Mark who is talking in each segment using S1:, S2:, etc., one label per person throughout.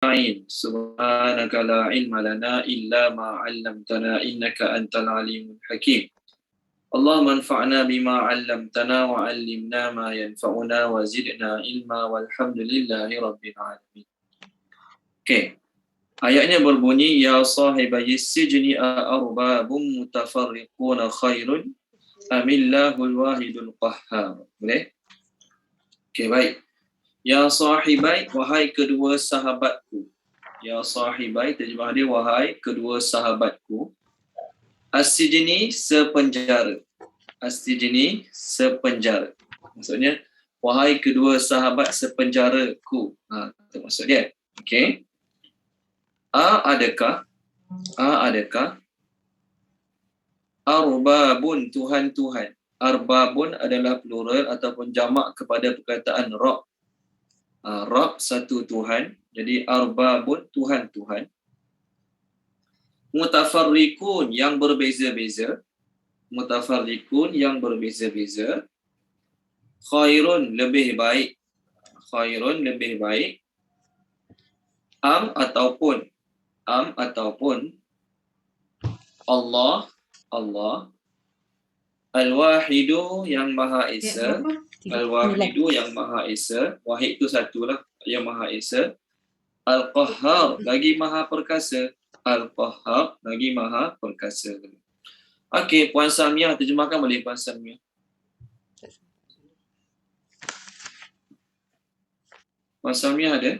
S1: سبحانك لا علم لنا إلا ما علمتنا إنك أنت العليم الحكيم اللهم انفعنا بما علمتنا وعلمنا ما ينفعنا وزدنا علما والحمد لله رب العالمين. Okay. Ayatnya berbunyi ya sahibayis sijni arbabum mutafarriquna khairun amillahul wahidul qahhar. Boleh? Okay, baik. Ya sahibai, wahai kedua sahabatku. Ya sahibai, terjemah dia wahai kedua sahabatku. As-sijni sepenjara. As-sijni sepenjara. Maksudnya wahai kedua sahabat sepenjaraku. Itu maksud dia. Okey. Adakah arbabun Tuhan-Tuhan. Arbabun adalah plural ataupun jamak kepada perkataan Rabb. Rabb satu Tuhan. Jadi arbabun Tuhan-Tuhan. Mutafarriqun yang berbeza-beza. Mutafarriqun yang berbeza-beza. Khairun lebih baik. Khairun lebih baik. Am ataupun Allah Al-Wahidu yang Maha Esa. Al-Wahidu yang Maha Esa. Wahid tu satulah yang Maha Esa. Al-Qahhar lagi Maha Perkasa. Al-Qahhar lagi Maha Perkasa. Okey, Puan Samiah terjemahkan boleh Puan Samiah. Puan Samiah ada?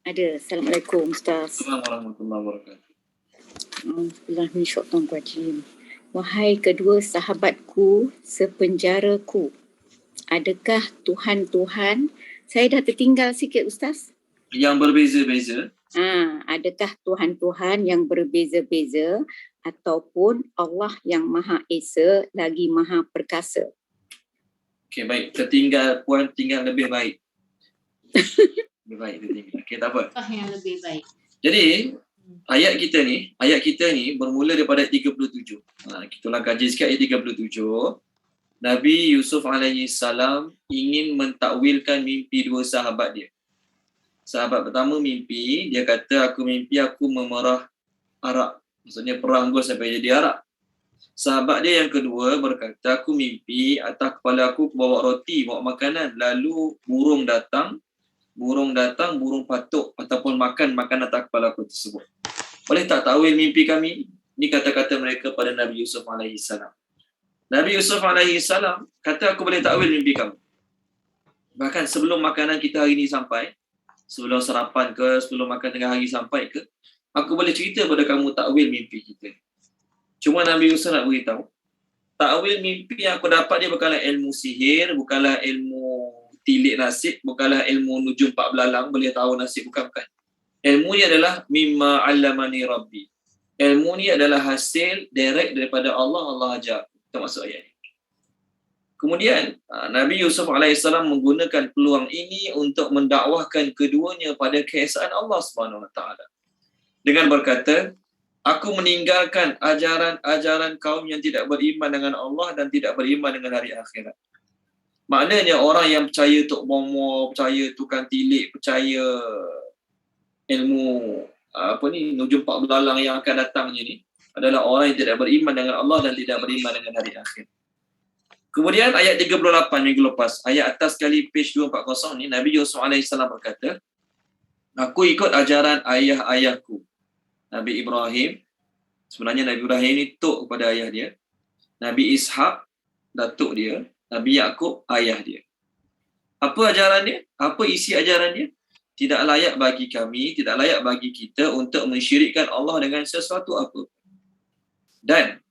S2: Ada. Assalamualaikum Ustaz.
S1: Assalamualaikum warahmatullahi wabarakatuh.
S2: Bismillahirrahmanirrahim. Wahai kedua sahabatku sepenjaraku, adakah Tuhan-Tuhan, saya dah tertinggal sikit Ustaz.
S1: Yang berbeza-beza.
S2: Adakah Tuhan-Tuhan yang berbeza-beza ataupun Allah yang Maha Esa lagi Maha Perkasa.
S1: Okey, baik. Tertinggal Puan tinggal lebih baik. Lebih baik tertinggal. Okey, tak apa.
S3: Yang lebih baik.
S1: Jadi ayat kita ni bermula daripada ayat 37. Kita ulang kaji sikit ayat 37. Nabi Yusuf alaihi salam ingin mentakwilkan mimpi dua sahabat dia. Sahabat pertama mimpi, dia kata aku mimpi aku memerah arak. Maksudnya peranggo sampai jadi arak. Sahabat dia yang kedua berkata aku mimpi atas kepala aku bawa roti, bawa makanan. Lalu burung datang, burung patuk ataupun makan makanan atas kepala aku tersebut. Boleh tak takwil mimpi kami? Ini kata-kata mereka pada Nabi Yusuf alaihi salam. Nabi Yusuf alaihi salam kata aku boleh takwil mimpi kamu. Bahkan sebelum makanan kita hari ini sampai, sebelum sarapan ke, sebelum makan tengah hari sampai ke, aku boleh cerita pada kamu takwil mimpi kita. Cuma Nabi Yusuf nak beritahu, takwil mimpi yang aku dapat dia bukanlah ilmu sihir, bukanlah ilmu tilik nasib, bukanlah ilmu nujum pak belalang, boleh tahu nasib, bukan. Ilmu ni adalah mimma 'allamani rabbi. Ilmu ni adalah hasil direct daripada Allah ajar. Itu maksud ayat ni. Kemudian Nabi Yusuf AS menggunakan peluang ini untuk mendakwahkan keduanya pada keesaan Allah SWT. Dengan berkata, aku meninggalkan ajaran-ajaran kaum yang tidak beriman dengan Allah dan tidak beriman dengan hari akhirat. Maknanya orang yang percaya Tok Momo, percaya tukang tilik, percaya ilmu nujum pak belalang yang akan datangnya ni adalah orang yang tidak beriman dengan Allah dan tidak beriman dengan hari akhir. Kemudian ayat 38 minggu lepas, ayat atas sekali page 240 ni, Nabi Yusuf AS berkata, aku ikut ajaran ayah-ayahku. Nabi Ibrahim, sebenarnya Nabi Ibrahim ni tok kepada ayah dia. Nabi Ishak, datuk dia. Nabi Yaqub, ayah dia. Apa ajaran dia? Apa isi ajaran dia? Tidak layak bagi kami, tidak layak bagi kita untuk mensyirikkan Allah dengan sesuatu apa. Dan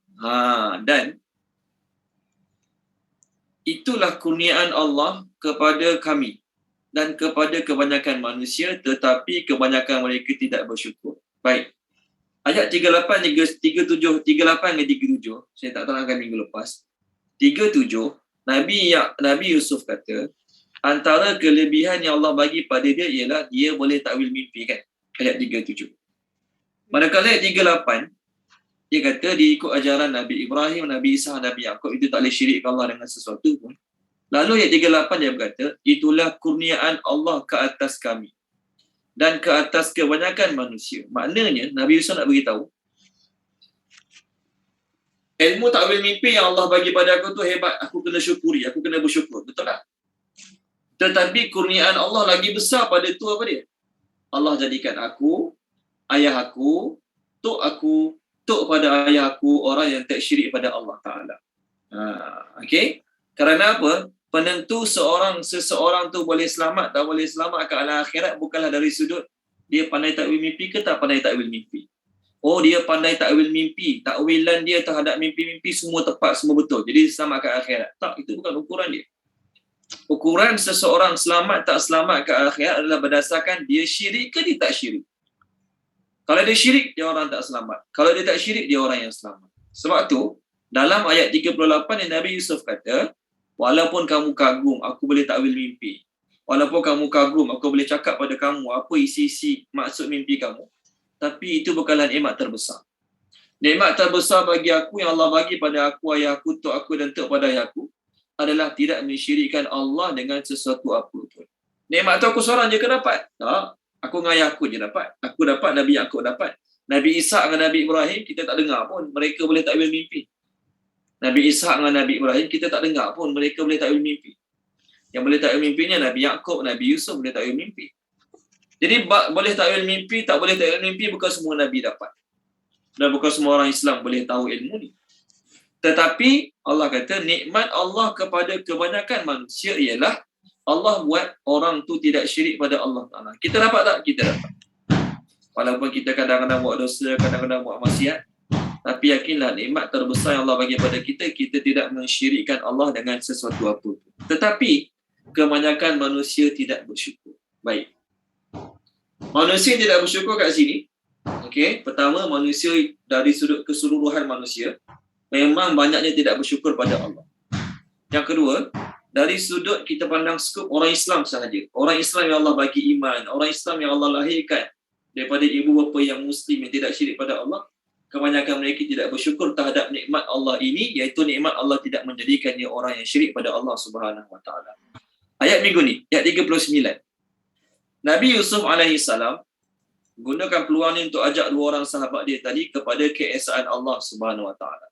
S1: itulah kurniaan Allah kepada kami dan kepada kebanyakan manusia, tetapi kebanyakan mereka tidak bersyukur. Baik. Ayat 38 hingga 37, 38 hingga 37, saya tak terangkan minggu lepas. 37, Nabi Yusuf kata, antara kelebihan yang Allah bagi pada dia ialah dia boleh takwil mimpi kan. Ayat 37. Manakala ayat 38, dia kata dia ikut ajaran Nabi Ibrahim, Nabi Isa, Nabi Yaqub, itu tak boleh syirikkan Allah dengan sesuatu pun. Lalu ayat 38 dia berkata, itulah kurniaan Allah ke atas kami. dan ke atas kebanyakan manusia. Maknanya Nabi Yusuf nak beritahu, ilmu takwil mimpi yang Allah bagi pada aku tu hebat, aku kena syukuri, aku kena bersyukur. Betul tak? Tetapi kurniaan Allah lagi besar pada tu apa dia? Allah jadikan aku, ayah aku, tok pada ayah aku, orang yang tak syirik pada Allah Ta'ala. Okey? Kerana apa? Penentu seseorang tu boleh selamat tak boleh selamat ke alam akhirat bukanlah dari sudut dia pandai takwil mimpi ke tak pandai takwil mimpi. Oh, dia pandai takwil mimpi, takwilan dia terhadap mimpi-mimpi semua tepat, semua betul, jadi selamat ke akhirat. Tak, itu bukan ukuran dia. Ukuran seseorang selamat tak selamat ke akhirat adalah berdasarkan dia syirik ke dia tak syirik. Kalau dia syirik, dia orang tak selamat. Kalau dia tak syirik, dia orang yang selamat. Sebab tu, dalam ayat 38 yang Nabi Yusuf kata, walaupun kamu kagum, aku boleh takwil mimpi. Walaupun kamu kagum, aku boleh cakap pada kamu apa isi-isi maksud mimpi kamu. Tapi itu bukanlah nikmat terbesar. Nikmat terbesar bagi aku yang Allah bagi pada aku, ayah aku, tok aku dan tok pada ayah aku adalah tidak mensyirikkan Allah dengan sesuatu apa pun. Nikmat tu aku seorang je ke dapat? Tak. Aku dengan ayah aku je dapat. Aku dapat, Nabi Yaakob dapat. Nabi Ishak dengan Nabi Ibrahim kita tak dengar pun mereka boleh takwil mimpi. Nabi Ishak dengan Nabi Ibrahim kita tak dengar pun mereka boleh takwil mimpi. Yang boleh takwil mimpinya Nabi Yaakob, Nabi Yusuf boleh takwil mimpi. Jadi boleh takwil mimpi, tak boleh takwil mimpi bukan semua Nabi dapat. Dan bukan semua orang Islam boleh tahu ilmu ni. Tetapi Allah kata nikmat Allah kepada kebanyakan manusia ialah Allah buat orang tu tidak syirik pada Allah Ta'ala. Kita dapat tak? Kita dapat. Walaupun kita kadang-kadang buat dosa, kadang-kadang buat maksiat, tapi yakinlah nikmat terbesar yang Allah bagi pada kita, kita tidak mensyirikkan Allah dengan sesuatu apa. Tetapi kebanyakan manusia tidak bersyukur. Baik. Manusia tidak bersyukur kat sini. Okey, pertama manusia dari sudut keseluruhan manusia memang banyaknya tidak bersyukur pada Allah. Yang kedua, dari sudut kita pandang skop orang Islam sahaja. Orang Islam yang Allah bagi iman, orang Islam yang Allah lahirkan daripada ibu bapa yang muslim yang tidak syirik pada Allah, kebanyakan mereka tidak bersyukur terhadap nikmat Allah ini, iaitu nikmat Allah tidak menjadikannya orang yang syirik pada Allah Subhanahu Wa Taala. Ayat minggu ni, ayat 39. Nabi Yusuf alaihi salam gunakan peluang ni untuk ajak dua orang sahabat dia tadi kepada keesaan Allah Subhanahu Wa Taala.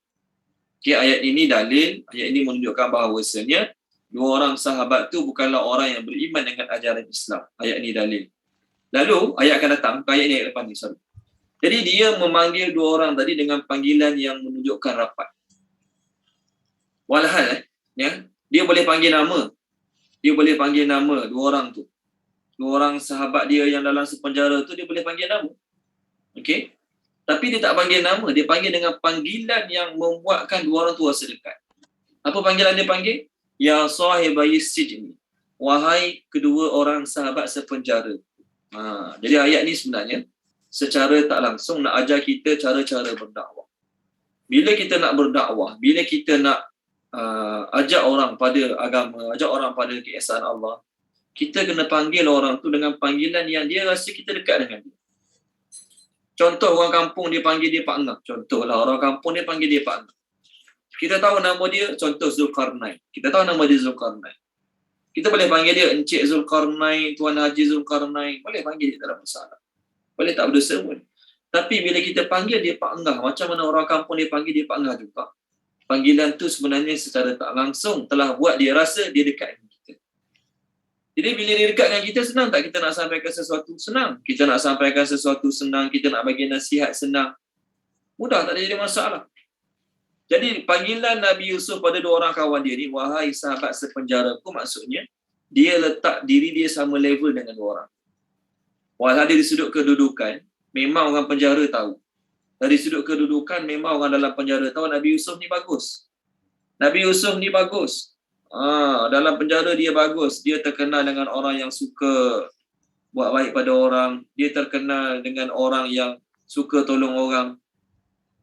S1: Okay, ayat ini dalil, ayat ini menunjukkan bahawasanya dua orang sahabat tu bukanlah orang yang beriman dengan ajaran Islam. Ayat ini dalil. Lalu ayat akan datang, ayat ini ayat lepas ni. Sorry. Jadi dia memanggil dua orang tadi dengan panggilan yang menunjukkan rapat. Walhal, dia boleh panggil nama. Dia boleh panggil nama dua orang tu. Dua orang sahabat dia yang dalam sepenjara tu dia boleh panggil nama. Okey. Tapi dia tak panggil nama, dia panggil dengan panggilan yang membuatkan dua orang tu rasa dekat. Apa panggilan dia panggil? Ya sahibai sijni. Wahai kedua orang sahabat sepenjara. Jadi ayat ni sebenarnya secara tak langsung nak ajar kita cara-cara berdakwah. Bila kita nak berdakwah, bila kita nak ajak orang pada agama, ajak orang pada keesaan Allah, kita kena panggil orang tu dengan panggilan yang dia rasa kita dekat dengan dia. Contoh orang kampung dia panggil dia Pak Ngah. Contohlah orang kampung dia panggil dia Pak Ngah. Kita tahu nama dia, contoh Zulkarnain. Kita tahu nama dia Zulkarnain. Kita boleh panggil dia Encik Zulkarnain, Tuan Haji Zulkarnain. Boleh panggil dia, tak ada masalah. Boleh tak berdosa pun. Tapi bila kita panggil dia Pak Ngah, macam mana orang kampung dia panggil dia Pak Ngah juga. Panggilan tu sebenarnya secara tak langsung telah buat dia rasa dia dekat dengan kita. Jadi bila dia dekat dengan kita, senang tak kita nak sampaikan sesuatu? Senang. Kita nak sampaikan sesuatu senang, kita nak bagi nasihat senang. Mudah, tak ada jadi masalah. Jadi panggilan Nabi Yusuf pada dua orang kawan dia ni, wahai sahabat sepenjaraku, maksudnya dia letak diri dia sama level dengan dua orang. Walau dari sudut kedudukan, memang orang penjara tahu. Dari sudut kedudukan, memang orang dalam penjara tahu Nabi Yusuf ni bagus. Nabi Yusuf ni bagus. Dalam penjara dia bagus. Dia terkenal dengan orang yang suka buat baik pada orang. Dia terkenal dengan orang yang suka tolong orang.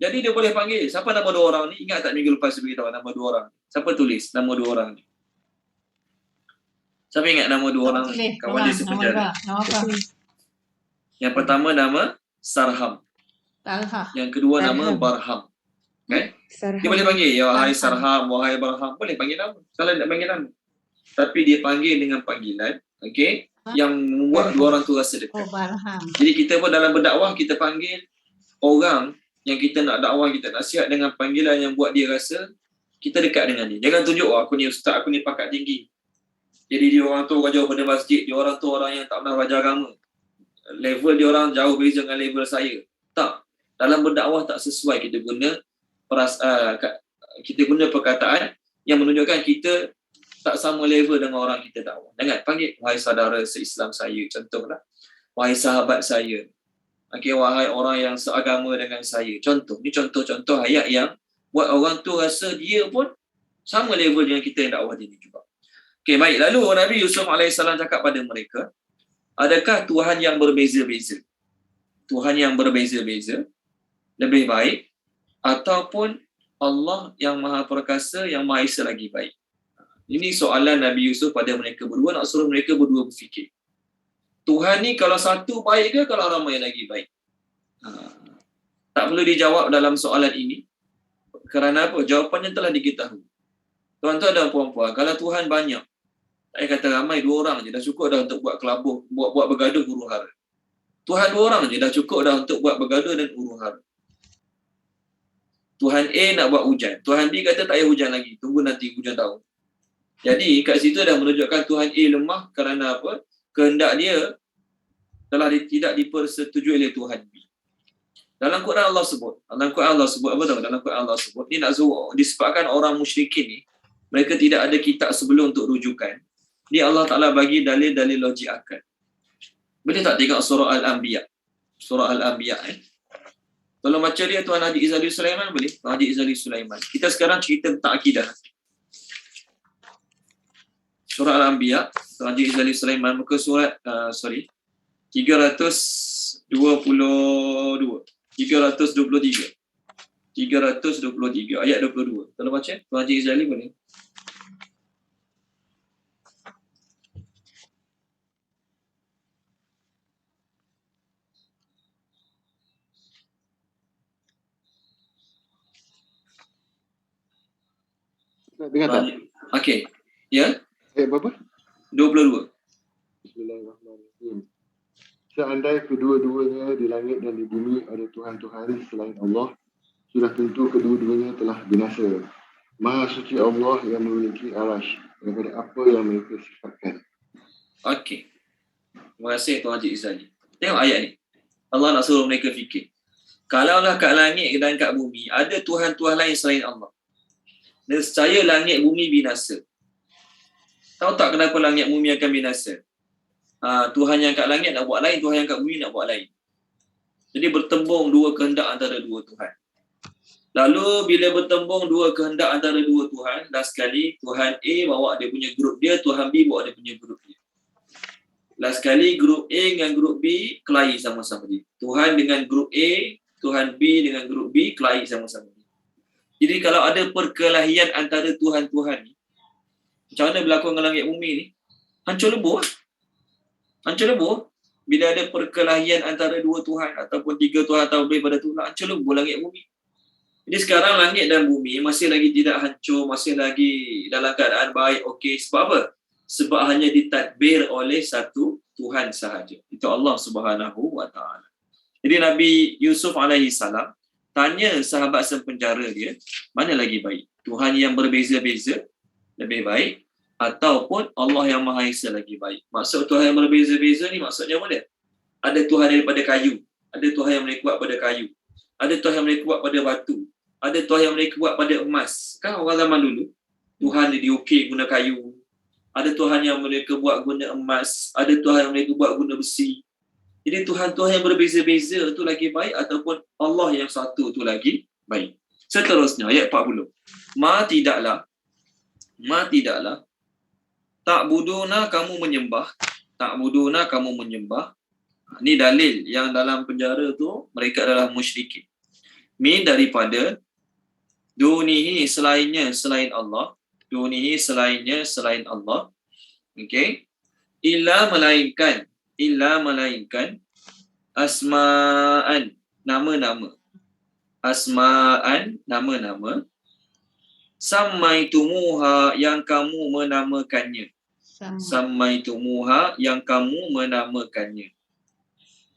S1: Jadi dia boleh panggil. Siapa nama dua orang ni? Ingat tak minggu lepas dia beritahu nama dua orang? Siapa tulis nama dua orang ni? Siapa ingat nama dua orang ni? Kawan dia sepenjara.
S3: Nama apa?
S1: Yang pertama nama Sarham.
S3: Talha.
S1: Yang kedua nama Barham. Okay? Dia boleh panggil, ya wahai Sarham, wahai Barham. Boleh panggil nama. Salah nak panggil nama. Tapi dia panggil dengan panggilan, okay? yang membuat dua orang tu rasa dekat.
S3: faham.
S1: Jadi kita pun dalam berdakwah, kita panggil orang yang kita nak dakwah, kita nasihat dengan panggilan yang buat dia rasa kita dekat dengan dia. Jangan tunjuk, aku ni ustaz, aku ni pakat tinggi. Jadi dia orang tu orang jauh pada masjid, dia orang tu orang yang tak pernah belajar agama. Level dia orang jauh beza dengan level saya. Tak. Dalam berdakwah tak sesuai kita guna kita guna perkataan yang menunjukkan kita tak sama level dengan orang kita dakwah. Jangan panggil wahai saudara se-Islam saya, contohlah. Wahai sahabat saya. Okay, wahai orang yang seagama dengan saya. Contoh. Ni contoh-contoh ayat yang buat orang tu rasa dia pun sama level dengan kita yang dakwah dia ni juga. Okay, baik. Lalu Nabi Yusuf AS cakap pada mereka, adakah Tuhan yang berbeza-beza? Tuhan yang berbeza-beza lebih baik ataupun Allah yang Maha Perkasa, yang Maha Esa lagi baik? Ini soalan Nabi Yusuf pada mereka berdua, nak suruh mereka berdua berfikir. Tuhan ni kalau satu baik ke kalau ramai lagi baik? Tak perlu dijawab dalam soalan ini. Kerana apa? Jawapannya telah diketahui. Tuan-tuan dan puan-puan, kalau Tuhan banyak, saya kata ramai 2 orang je dah cukup dah untuk buat kelabuh, buat bergaduh huru hara. Tuhan 2 orang je dah cukup dah untuk buat bergaduh dan huru hara. Tuhan A nak buat hujan. Tuhan B kata tak payah hujan lagi. Tunggu nanti hujan tahun. Jadi kat situ dah menunjukkan Tuhan A lemah kerana apa? Kehendak dia telah tidak dipersetujui oleh Tuhan B. Dalam Quran Allah sebut. Dalam Quran Allah sebut apa tahu? Dalam Quran Allah sebut. Ni nak suruh disebabkan orang musyrikin ni, mereka tidak ada kitab sebelum untuk rujukan. Ni Allah Ta'ala bagi dalil-dalil logik akal. Boleh tak tengok surah Al-Anbiya? Surah Al-Anbiya Tolong baca dia Tuan Haji Izzali Sulaiman, boleh? Tuan Haji Izzali Sulaiman. Kita sekarang cerita tentang akidah. Surah Al-Anbiya, Tuan Haji Izzali Sulaiman, muka surat 323. 323 ayat 22. Tolong baca Tuan Haji Izzali, boleh?
S4: Dengar tak?
S1: Okey. Ya?
S4: Berapa?
S1: 22.
S4: Bismillahirrahmanirrahim. Seandainya kedua-duanya di langit dan di bumi ada Tuhan-Tuhan selain Allah, sudah tentu kedua-duanya telah binasa. Maha suci Allah yang memiliki arash daripada apa yang mereka sifatkan.
S1: Okey. Terima kasih Tuan Haji Izzali. Tengok ayat ni. Allah nak suruh mereka fikir. Kalaulah kat langit dan kat bumi ada Tuhan-Tuhan lain selain Allah, nescaya langit bumi binasa. Tahu tak kenapa langit bumi akan binasa? Tuhan yang kat langit nak buat lain, Tuhan yang kat bumi nak buat lain. Jadi bertembung 2 kehendak antara 2 Tuhan. Lalu bila bertembung 2 kehendak antara 2 Tuhan, last sekali Tuhan A bawa dia punya grup dia, Tuhan B bawa dia punya grup dia. Last sekali grup A dengan grup B kelahi sama-sama dia. Tuhan dengan grup A, Tuhan B dengan grup B kelahi sama-sama dia. Jadi kalau ada perkelahian antara Tuhan-Tuhan ni, macam mana berlaku dengan langit bumi ni? Hancur lebur. Hancur lebur. Bila ada perkelahian antara 2 Tuhan ataupun 3 Tuhan atau lebih pada Tuhan, hancur lebur langit bumi. Jadi sekarang langit dan bumi masih lagi tidak hancur, masih lagi dalam keadaan baik, okey. Sebab apa? Sebab hanya ditadbir oleh satu Tuhan sahaja. Itu Allah Subhanahu Wa Taala. Jadi Nabi Yusuf AS tanya sahabat sepenjara dia, mana lagi baik? Tuhan yang berbeza-beza lebih baik ataupun Allah yang Maha Esa lagi baik? Maksud Tuhan yang berbeza-beza ni maksudnya apa dia? Ada Tuhan daripada kayu, ada Tuhan yang boleh kuat pada kayu, ada Tuhan yang boleh kuat pada batu, ada Tuhan yang boleh kuat pada emas. Kan orang zaman dulu Tuhan dia diukir guna kayu, ada Tuhan yang mereka buat guna emas, ada Tuhan yang mereka buat guna besi. Jadi Tuhan-Tuhan yang berbeza-beza tu lagi baik ataupun Allah yang satu tu lagi baik. Seterusnya ayat 40. Ma tidaklah ta'buduna kamu menyembah. Ini dalil yang dalam penjara tu mereka adalah musyrikin. Min daripada dunihi selain Allah. Okey. Illa melainkan asma'an nama-nama samaitumuha yang kamu menamakannya. Sammaitumuha yang kamu menamakannya.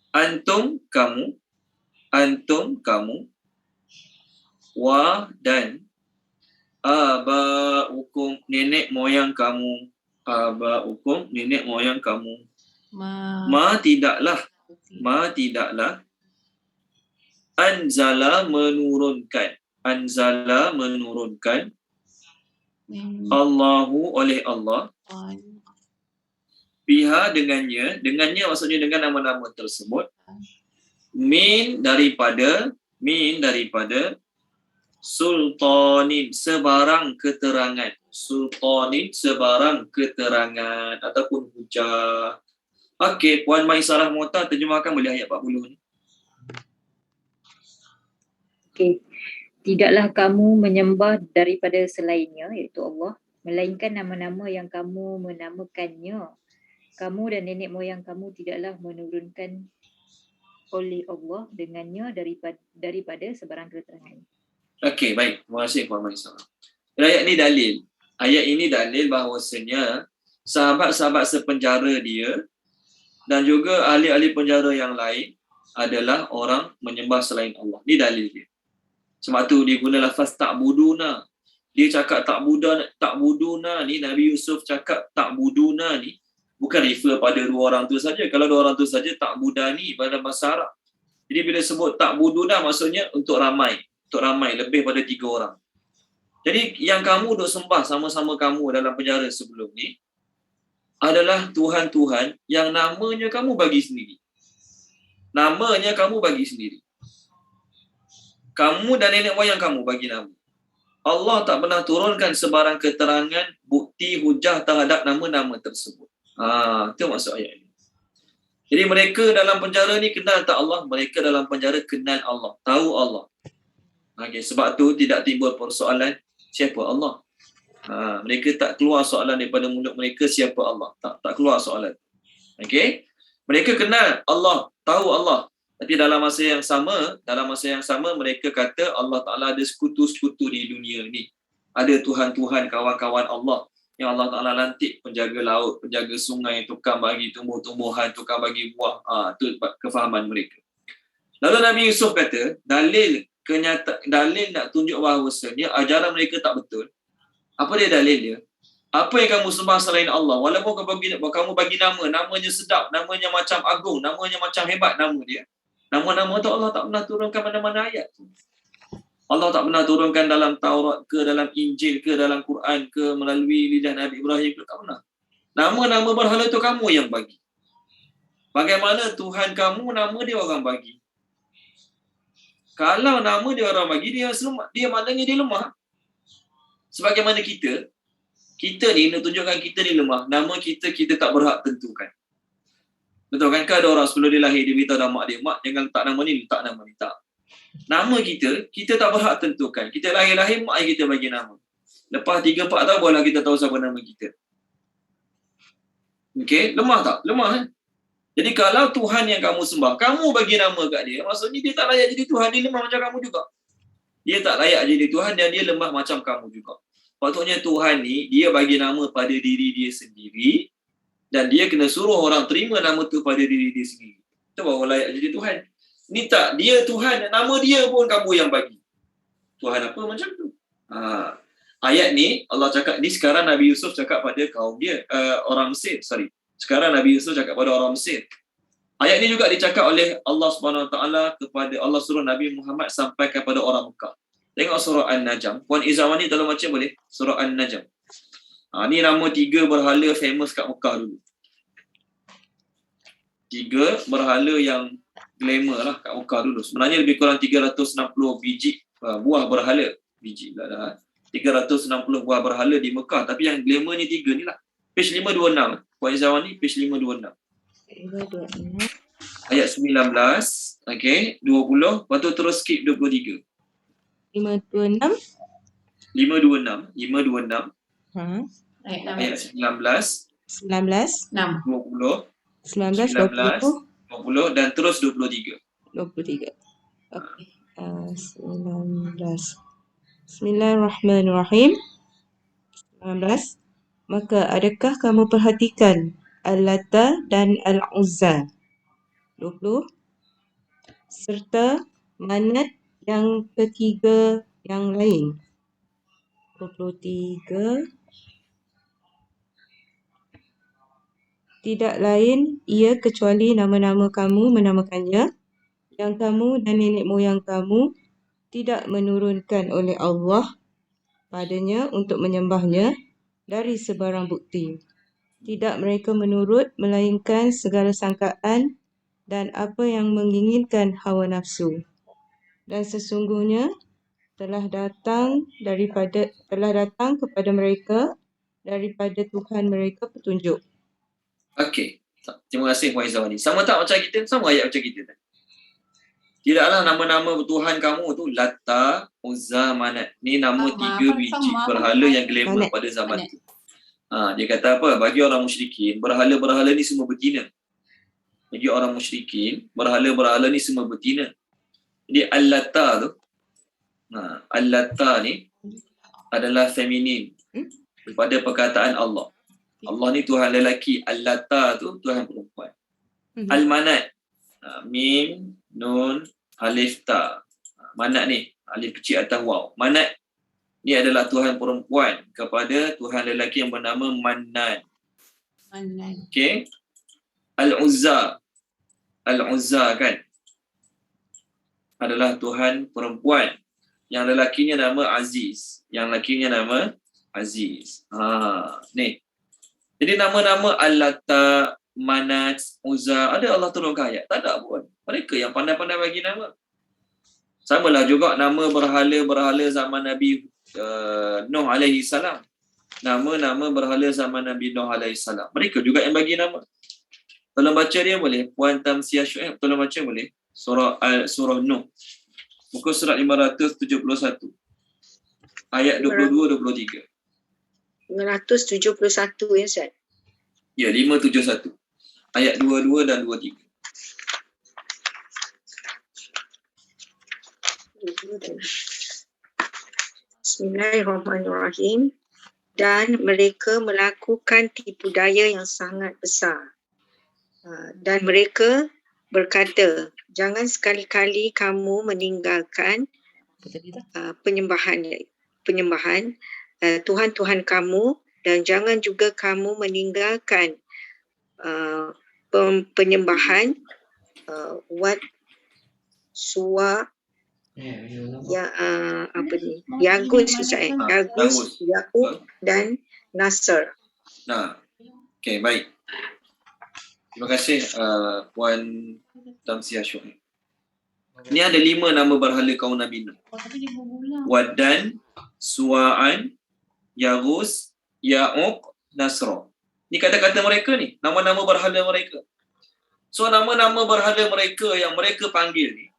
S1: Antum kamu, wa dan abaukum nenek moyang kamu, abaukum nenek moyang kamu. Ma tidaklah anzala menurunkan Allahu oleh Allah biha dengannya maksudnya dengan nama-nama tersebut min daripada sultanin sebarang keterangan ataupun hujah. Okey, Puan Maisarah Mota terjemahkan boleh ayat 40 ni.
S2: Okey. Tidaklah kamu menyembah daripada selainnya, iaitu Allah, melainkan nama-nama yang kamu menamakannya. Kamu dan nenek moyang kamu tidaklah menurunkan oleh Allah dengannya daripada sebarang keterangan.
S1: Okey, baik. Terima kasih Puan Maisarah. Ayat ini dalil bahawasanya sahabat-sahabat sepenjara dia dan juga ahli-ahli penjara yang lain adalah orang menyembah selain Allah. Ini dalil dia. Sebab tu dia guna lafaz ta'buduna. Dia cakap ta'buduna ni, Nabi Yusuf cakap ta'buduna ni bukan refer pada dua orang tu saja. Kalau dua orang tu saja ta'budani pada bahasa Arab. Jadi bila sebut ta'buduna maksudnya untuk ramai, lebih pada 3 orang. Jadi yang kamu duk sembah sama-sama kamu dalam penjara sebelum ni adalah Tuhan-Tuhan yang namanya kamu bagi sendiri. Kamu dan nenek moyang kamu bagi nama. Allah tak pernah turunkan sebarang keterangan, bukti, hujah terhadap nama-nama tersebut. Itu maksud ayat ini. Jadi mereka dalam penjara ni kenal tak Allah? Mereka dalam penjara kenal Allah, tahu Allah. Okay, sebab tu tidak timbul persoalan siapa Allah. Mereka tak keluar soalan daripada mulut mereka siapa Allah. Tak keluar soalan. Okay? Mereka kenal Allah, tahu Allah. Tapi dalam masa yang sama mereka kata Allah Ta'ala ada sekutu-sekutu di dunia ni. Ada Tuhan-Tuhan, kawan-kawan Allah yang Allah Ta'ala lantik, penjaga laut, penjaga sungai, tukang bagi tumbuh-tumbuhan, tukang bagi buah. Itu kefahaman mereka. Lalu Nabi Yusuf kata, dalil nak tunjuk bahawasanya ajaran mereka tak betul. Apa dia dalil dia? Apa yang kamu sembah selain Allah, walaupun kamu bagi namanya sedap, namanya macam agung, namanya macam hebat nama dia. Nama-nama tu Allah tak pernah turunkan mana-mana ayat tu. Allah tak pernah turunkan dalam Taurat ke, dalam Injil ke, dalam Quran ke, melalui lidah Nabi Ibrahim ke, tak pernah. Nama-nama berhala tu kamu yang bagi. Bagaimana Tuhan kamu nama dia orang bagi? Kalau nama dia orang bagi, dia maknanya dia lemah. Sebagaimana kita ni nak tunjukkan kita ni lemah. Nama kita tak berhak tentukan. Betul kan? Kan ada orang sebelum dia lahir, dia beritahu nama dia, mak jangan letak nama ni, letak nama ni. Tak. Nama kita tak berhak tentukan. Kita lahir-lahir, mak kita bagi nama. Lepas 3-4 tahun, barulah kita tahu siapa nama kita. Okey, lemah tak? Lemah kan? Jadi kalau Tuhan yang kamu sembah, kamu bagi nama kat dia, maksudnya dia tak layak jadi Tuhan, dia lemah macam kamu juga. Dia tak layak jadi Tuhan dan dia lemah macam kamu juga. Patutnya Tuhan ni, dia bagi nama pada diri dia sendiri dan dia kena suruh orang terima nama tu pada diri dia sendiri. Itu baru layak jadi Tuhan. Ni tak, dia Tuhan, nama dia pun kamu yang bagi. Tuhan apa macam tu? Ayat ni, Allah cakap, ni sekarang Nabi Yusuf cakap pada kaum dia, orang Mesir, Sekarang Nabi Yusuf cakap pada orang Mesir. Ayat ni juga dicakap oleh Allah SWT kepada Allah suruh Nabi Muhammad sampai kepada orang Mekah. Tengok surah An-Najm. Puan Izawani tolong baca boleh? Surah An-Najm. Ni nama 3 berhala famous kat Mekah dulu. 3 berhala yang glamour lah kat Mekah dulu. Sebenarnya lebih kurang 360 biji buah berhala. Biji pula dah. 360 buah berhala di Mekah. Tapi yang glamour ni 3 ni lah. Page 526. Puan Izawani, page 526. Ayat 19, okay, 20, lepas tu terus skip 23.
S3: 526.
S1: Ayat 19,
S3: 19,
S1: 20,
S3: 20
S1: dan terus 23.
S3: 23. Okey. 19. Bismillahirrahmanirrahim. 19. Maka adakah kamu perhatikan Al-Lata dan Al-Uzza 20 serta Manat yang ketiga yang lain 23 tidak lain ia kecuali nama-nama kamu menamakannya yang kamu dan nenek moyang kamu tidak menurunkan oleh Allah padanya untuk menyembahnya dari sebarang bukti. Tidak mereka menurut melainkan segala sangkaan dan apa yang menginginkan hawa nafsu. Dan sesungguhnya telah datang kepada mereka daripada Tuhan mereka petunjuk.
S1: Okey. Terima kasih Puan Izawani. Sama tak macam kita? Sama ayat macam kita tak? Tidaklah nama-nama Tuhan kamu tu Lata, Uzza, Manat. Ni nama
S5: Sama,
S1: 3 biji
S5: sama,
S1: berhala yang glamour
S3: Manat.
S1: pada zaman
S5: Manat.
S1: tu. Dia kata apa? Bagi orang musyrikin, berhala-berhala ni semua betina. Bagi orang musyrikin, berhala-berhala ni semua betina. Jadi Al-Lata tu, Al-Lata ni adalah feminin daripada perkataan Allah. Allah ni Tuhan lelaki, Al-Lata tu Tuhan perempuan. Al-Manat, Mim, Nun, Alif, Ta. Manat ni, Alif kecil atas waw. Manat ni adalah Tuhan perempuan kepada Tuhan lelaki yang bernama Mannan.
S5: Manat.
S1: Okay. Al-Uzza. Al-Uzza kan adalah Tuhan perempuan. Yang lelakinya nama Aziz. Yang lakinya nama Aziz. Ni. Jadi nama-nama Al-Lata, Manat, Uzza, ada Allah turunkan ayat? Tak ada pun. Mereka yang pandai-pandai bagi nama. Samalah juga nama berhala-berhala zaman Nabi Nuh alaihi salam. Nama-nama berhala zaman Nabi Nuh alaihi salam. Mereka juga yang bagi nama. Tolong baca dia boleh? Puan Tamsiah Syuaib, tolong baca boleh? Surah Nuh. Muka surat 571. Ayat 22-23.
S6: 571 ya Ustaz.
S1: Ya, 571. Ayat 22 dan 23.
S6: Bismillahirrahmanirrahim. Dan mereka melakukan tipu daya yang sangat besar. Dan mereka berkata, jangan sekali-kali kamu meninggalkan penyembahan Tuhan-Tuhan kamu dan jangan juga kamu meninggalkan penyembahan Wat, Suwa, Yagus, Ya'uq dan Nasr.
S1: Okey, baik. Terima kasih Puan Tamsiah Syuaib. Ini ada 5 nama berhala kaum Nabi Nuh. Waddan, Suwa'an, Yaghus, Ya'uq, Nasra. Ni kata-kata mereka ni, nama-nama berhala mereka. So nama-nama berhala mereka yang mereka panggil ni,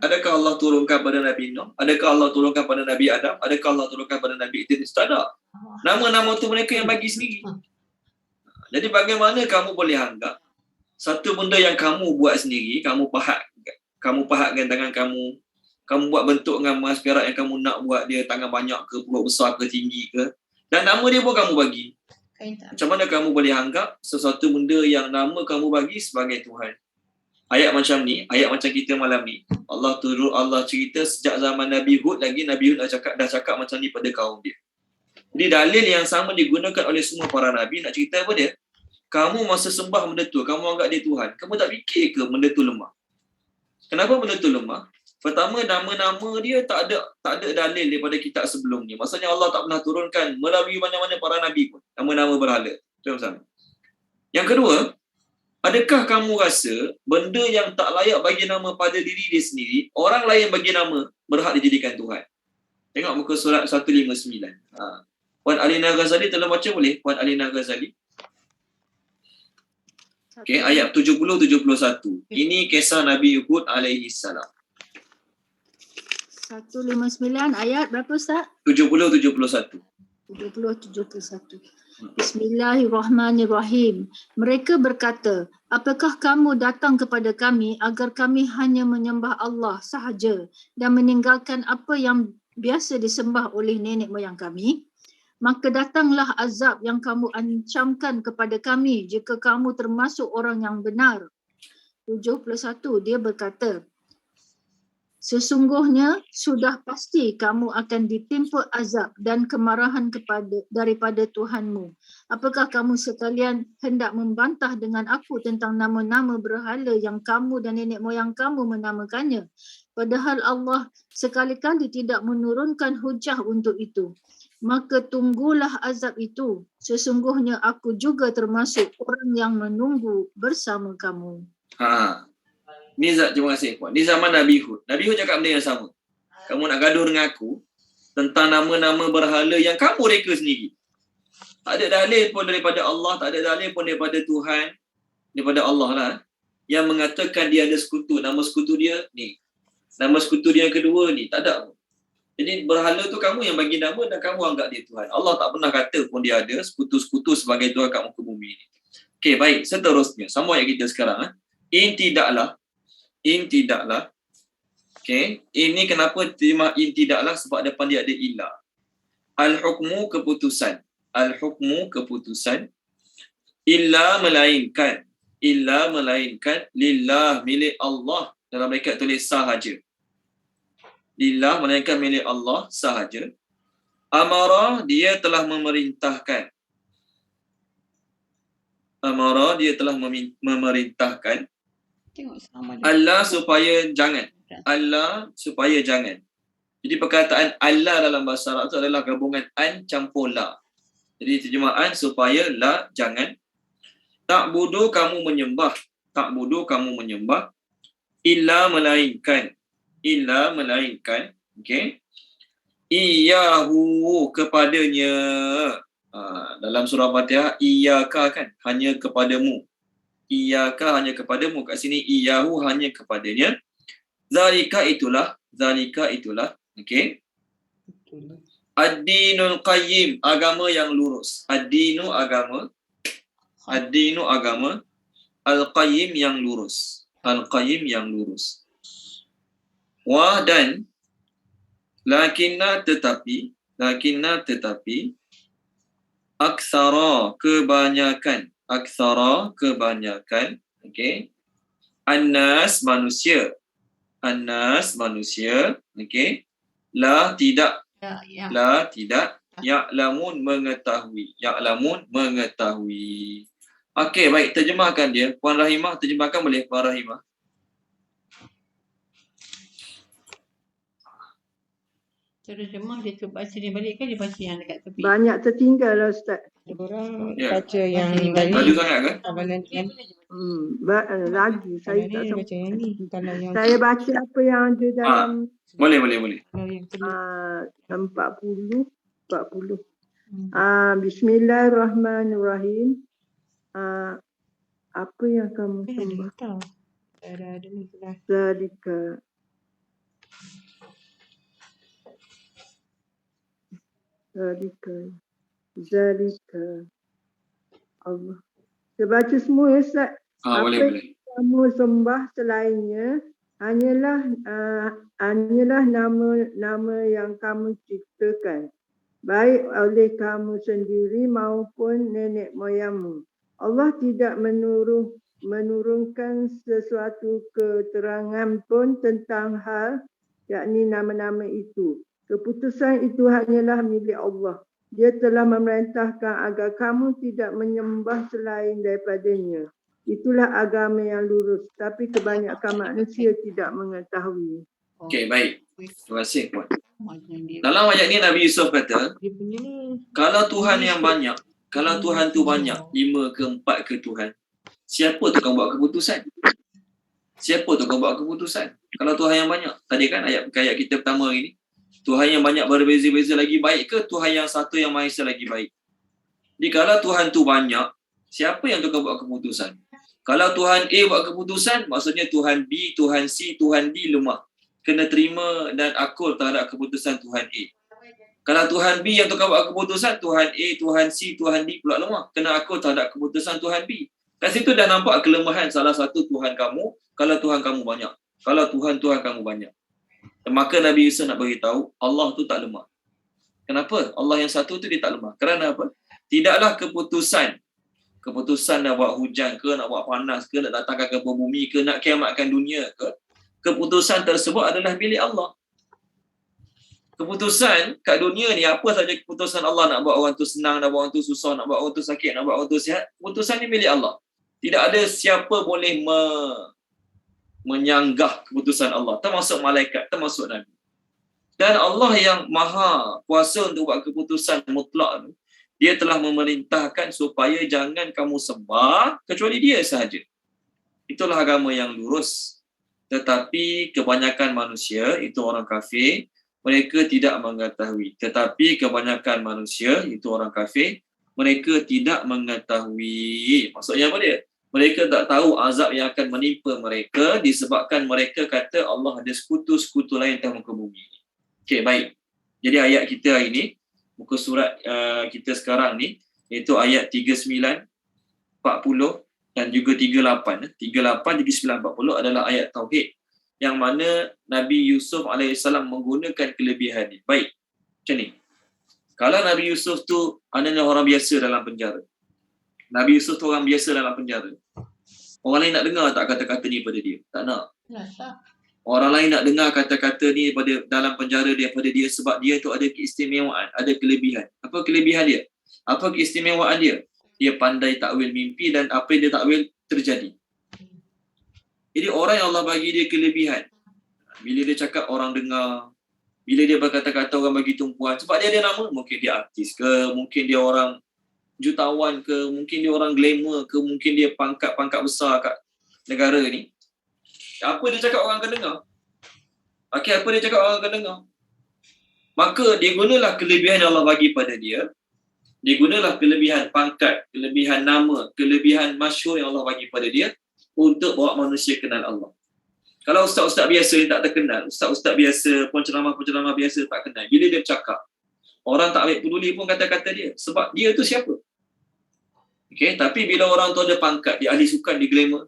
S1: adakah Allah turunkan pada Nabi Nuh? Adakah Allah turunkan pada Nabi Adam? Adakah Allah turunkan pada Nabi Idris? Tak ada. Nama-nama tu mereka yang bagi sendiri. Jadi bagaimana kamu boleh anggap satu benda yang kamu buat sendiri, kamu pahatkan tangan kamu buat bentuk dengan emas perak yang kamu nak buat dia tangan banyak ke, perut besar ke, tinggi ke, dan nama dia pun kamu bagi. Macam mana kamu boleh anggap sesuatu benda yang nama kamu bagi sebagai Tuhan? Ayat macam ni, ayat macam kita malam ni, Allah cerita sejak zaman Nabi Hud lagi, Nabi Hud dah cakap macam ni pada kaum dia. Jadi dalil yang sama digunakan oleh semua para Nabi nak cerita apa dia? Kamu masa sembah benda tu, kamu anggap dia Tuhan. Kamu tak fikir ke benda tu lemah? Kenapa benda tu lemah? Pertama, nama-nama dia tak ada dalil daripada kitab sebelum ni. Maksudnya Allah tak pernah turunkan melalui mana-mana para Nabi pun nama-nama berhala. Itu sama. Yang kedua, adakah kamu rasa benda yang tak layak bagi nama pada diri dia sendiri, orang lain bagi nama berhak dijadikan Tuhan? Tengok muka surat 159. Puan Alina Ghazali tolong baca boleh? Puan Alina Ghazali. Okey, ayat 70-71. Ini kisah Nabi Hud alaihi salam.
S5: 159 ayat berapa Ustaz?
S1: 70-71.
S5: 70-71. Bismillahirrahmanirrahim. Mereka berkata, apakah kamu datang kepada kami agar kami hanya menyembah Allah sahaja dan meninggalkan apa yang biasa disembah oleh nenek moyang kami? maka datanglah azab yang kamu ancamkan kepada kami jika kamu termasuk orang yang benar. 71, dia berkata, sesungguhnya sudah pasti kamu akan ditimpa azab dan kemarahan daripada Tuhanmu. Apakah kamu sekalian hendak membantah dengan aku tentang nama-nama berhala yang kamu dan nenek moyang kamu menamakannya? Padahal Allah sekali-kali tidak menurunkan hujah untuk itu. Maka tunggulah azab itu. Sesungguhnya aku juga termasuk orang yang menunggu bersama kamu.
S1: Niza, terima kasih puan. Ni zaman Nabi Hud. Nabi Hud cakap benda yang sama. Kamu nak gaduh dengan aku tentang nama-nama berhala yang kamu reka sendiri. Tak ada dalil pun daripada Allah, tak ada dalil pun daripada Tuhan, daripada Allah lah, yang mengatakan dia ada sekutu. Nama sekutu dia ni. Nama sekutu dia yang kedua ni. Tak ada. Jadi berhala tu kamu yang bagi nama dan kamu anggap dia Tuhan. Allah tak pernah kata pun dia ada sekutu-sekutu sebagai Tuhan kat muka bumi ni. Okey, baik. Seterusnya. Sama ayat kita sekarang. In tidaklah. Okay. Ini kenapa terima in tidaklah, sebab depan dia ada ilah. Al-hukmu keputusan. Al-hukmu keputusan. Illa melainkan. Lillah milik Allah. Dalam mereka tulis sahaja. Lillah melainkan milik Allah sahaja. Amara dia telah memerintahkan.
S3: Tengok sama
S1: Allah supaya jangan. Jadi perkataan Allah dalam bahasa Arab itu adalah gabungan an campur la. Jadi terjemahan supaya la jangan. Tak bodoh kamu menyembah illa melainkan. Okey. Iyahu kepadanya. Dalam surah Fatihah iyyaka kan, hanya kepadamu. Iyyaka hanya kepadamu. Kat sini iyahu hanya kepadanya. Zalika itulah. Okey. Ad-dinul qayyim, agama yang lurus. Ad-dinu agama. Al-qayyim yang lurus. Wa dan lakinna tetapi aksara kebanyakan. Okey. Annas manusia. Okey. La tidak ya'lamun mengetahui. Okey, baik, terjemahkan dia. Puan Rahimah terjemahkan boleh, Puan Rahimah.
S3: terjemah dia tu baca dia balik kan, dia baca yang dekat tepi.
S5: Banyak tertinggal lah Ustaz.
S3: Orang
S1: Ya.
S3: baca yang
S1: Laju sangat ke?
S3: Abalan yang
S5: Lagi saya tak
S3: dia
S5: tahu.
S3: baca yang ni. Kalau yang
S5: Saya baca apa yang ada dalam
S1: Boleh.
S3: kalau yang kedua.
S5: 40. Bismillahirrahmanirrahim. Apa yang kamu
S3: Ada
S5: sembah?
S3: tahu. Ada ni kelas. Zalika Allah. Saya baca semua ya Ustaz.
S1: Boleh.
S5: Kamu sembah selainnya hanyalah nama-nama yang kamu ciptakan, baik oleh kamu sendiri maupun nenek moyangmu. Allah tidak menurunkan sesuatu keterangan pun tentang hal, yakni nama-nama itu. Keputusan itu hanyalah milik Allah. Dia telah memerintahkan agar kamu tidak menyembah selain daripadanya. Itulah agama yang lurus, tapi kebanyakan manusia tidak mengetahui.
S1: Okey, baik. Terima kasih, Puan. Dalam ayat ni Nabi Yusuf kata,
S3: Dia punya ni.
S1: kalau Tuhan yang banyak, kalau Tuhan tu banyak, 5 ke 4 ke Tuhan, siapa tu akan buat keputusan? Kalau Tuhan yang banyak. Tadi kan ayat kita pertama hari ni, Tuhan yang banyak berbeza-beza lagi baik ke Tuhan yang satu yang Maha Esa lagi baik? Jadi kalau Tuhan tu banyak, siapa yang tu akan buat keputusan? Kalau Tuhan A buat keputusan, maksudnya Tuhan B, Tuhan C, Tuhan D lemah. Kena terima dan akul terhadap keputusan Tuhan A. Kalau Tuhan B yang tu akan buat keputusan, Tuhan A, Tuhan C, Tuhan D pula lemah. Kena akul terhadap keputusan Tuhan B. Kat situ dah nampak kelemahan salah satu Tuhan kamu, kalau Tuhan kamu banyak. Kalau Tuhan kamu banyak. Maka Nabi Yusuf nak beritahu, Allah tu tak lemah. Kenapa? Allah yang satu tu dia tak lemah. Kerana apa? Tidaklah keputusan nak buat hujan ke, nak buat panas ke, nak datangkan gempa bumi ke, nak kiamatkan dunia ke, keputusan tersebut adalah milik Allah. Keputusan kat dunia ni, apa saja keputusan Allah, nak buat orang tu senang, nak buat orang tu susah, nak buat orang tu sakit, nak buat orang tu sihat, keputusan ni milik Allah. Tidak ada siapa boleh menyanggah keputusan Allah, termasuk malaikat, termasuk Nabi. Dan Allah yang maha kuasa untuk buat keputusan mutlak tu, dia telah memerintahkan supaya jangan kamu sembah kecuali dia sahaja. Itulah agama yang lurus. Tetapi kebanyakan manusia, itu orang kafir, mereka tidak mengetahui. Tetapi kebanyakan manusia, itu orang kafir, mereka tidak mengetahui. Maksudnya apa dia? Mereka tak tahu azab yang akan menimpa mereka disebabkan mereka kata Allah ada sekutu-sekutu lain di muka bumi. Okey, baik. Jadi ayat kita hari ini, muka surat kita sekarang ni, iaitu ayat 39, 40 dan juga 38. 38, 39, 40 adalah ayat Tauhid. Yang mana Nabi Yusuf AS menggunakan kelebihan ni. Baik, macam ni. Kalau Nabi Yusuf tu adalah orang biasa dalam penjara. Nabi Yusuf tu orang biasa dalam penjara. Orang lain nak dengar tak kata-kata ni pada dia? Tak nak. Orang lain nak dengar kata-kata ni dalam penjara daripada dia sebab dia tu ada keistimewaan, ada kelebihan. Apa kelebihan dia? Apa keistimewaan dia? Dia pandai takwil mimpi dan apa yang dia takwil terjadi. Jadi orang yang Allah bagi dia kelebihan, bila dia cakap orang dengar, bila dia berkata-kata orang bagi tumpuan, sebab dia ada nama, mungkin dia artis ke, mungkin dia orang jutawan ke, mungkin dia orang glamour ke, mungkin dia pangkat-pangkat besar kat negara ni. Apa dia cakap orang akan dengar? Okey, apa dia cakap orang akan dengar? Maka dia gunalah kelebihan yang Allah bagi pada dia. Dia gunalah kelebihan pangkat, kelebihan nama, kelebihan masyhur yang Allah bagi pada dia untuk bawa manusia kenal Allah. Kalau ustaz-ustaz biasa yang tak terkenal, ustaz-ustaz biasa, penceramah-penceramah biasa tak kenal, bila dia bercakap, orang tak ambil peduli pun kata-kata dia. Sebab dia tu siapa? Okay, tapi bila orang tu ada pangkat, dia ahli sukan, dia glamour,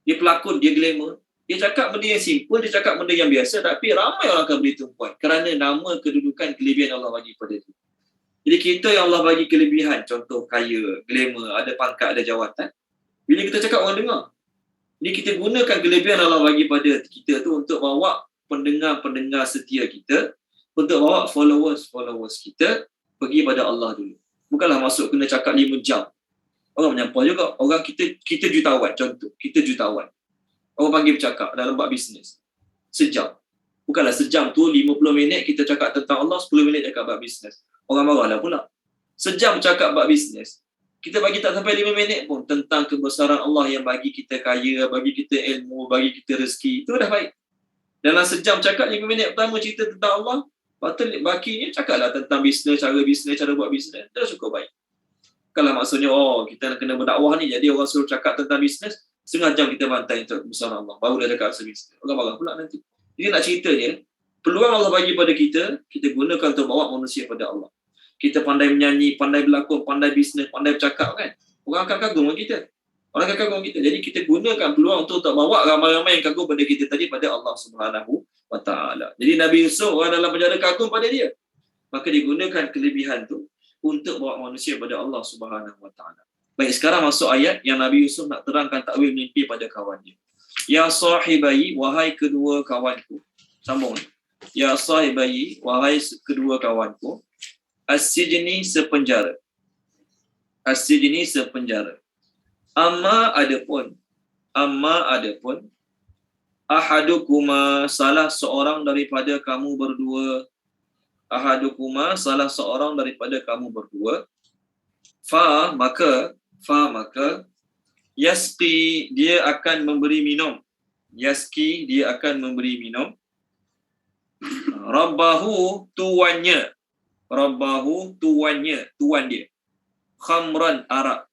S1: dia pelakon, dia glamour, dia cakap benda yang simple, dia cakap benda yang biasa, tapi ramai orang akan beri tumpuan kerana nama, kedudukan, kelebihan Allah bagi pada dia. Jadi kita yang Allah bagi kelebihan, contoh kaya, glamour, ada pangkat, ada jawatan, bila kita cakap orang dengar. Jadi kita gunakan kelebihan Allah bagi pada kita tu untuk bawa pendengar-pendengar setia kita, untuk bawa followers kita pergi pada Allah dulu. Bukanlah masuk kena cakap 5 jam. Orang menyampah juga. Orang kita jutawan, contoh. Kita jutawan. Orang panggil bercakap dalam bab bisnes. Sejam. Bukanlah sejam tu 50 minit kita cakap tentang Allah, 10 minit cakap bab bisnes. Orang marahlah pula. Sejam cakap bab bisnes. Kita bagi tak sampai 5 minit pun tentang kebesaran Allah yang bagi kita kaya, bagi kita ilmu, bagi kita rezeki. Itu dah baik. Dalam sejam cakap 5 minit pertama cerita tentang Allah, bakinya cakaplah tentang bisnes, cara buat bisnes. Itu dah cukup baik. Kalau maksudnya, kita nak kena berdakwah ni, jadi orang suruh cakap tentang bisnes, setengah jam kita bantai untuk kebesaran Allah. Baru dah cakap pasal bisnes. Orang marah pula nanti. Jadi nak ceritanya, peluang Allah bagi pada kita, kita gunakan untuk bawa manusia pada Allah. Kita pandai menyanyi, pandai berlakon, pandai bisnes, pandai bercakap kan. Orang akan kagum dengan kita. Orang akan kagum kita. Jadi kita gunakan peluang untuk bawa ramai-ramai yang kagum pada kita tadi pada Allah Subhanahu wa Ta'ala. Jadi Nabi Yusuf orang dalam penjara kagum pada dia. Maka digunakan kelebihan tu untuk bawa manusia pada Allah Subhanahu wa Ta'ala. Baik, sekarang masuk ayat yang Nabi Yusuf nak terangkan takwil mimpi pada kawannya. Ya sahibai, wahai kedua kawanku. Sambung. Ya sahibai, wahai kedua kawanku. As-sijni sepenjara. As-sijni sepenjara. Amma adapun ahadukuma salah seorang daripada kamu berdua. Ahadukuma salah seorang daripada kamu berdua. Fa maka yasqi dia akan memberi minum. Yasqi dia akan memberi minum. Rabbahu tuannya. Rabbahu tuannya, tuan dia. Khamran arak.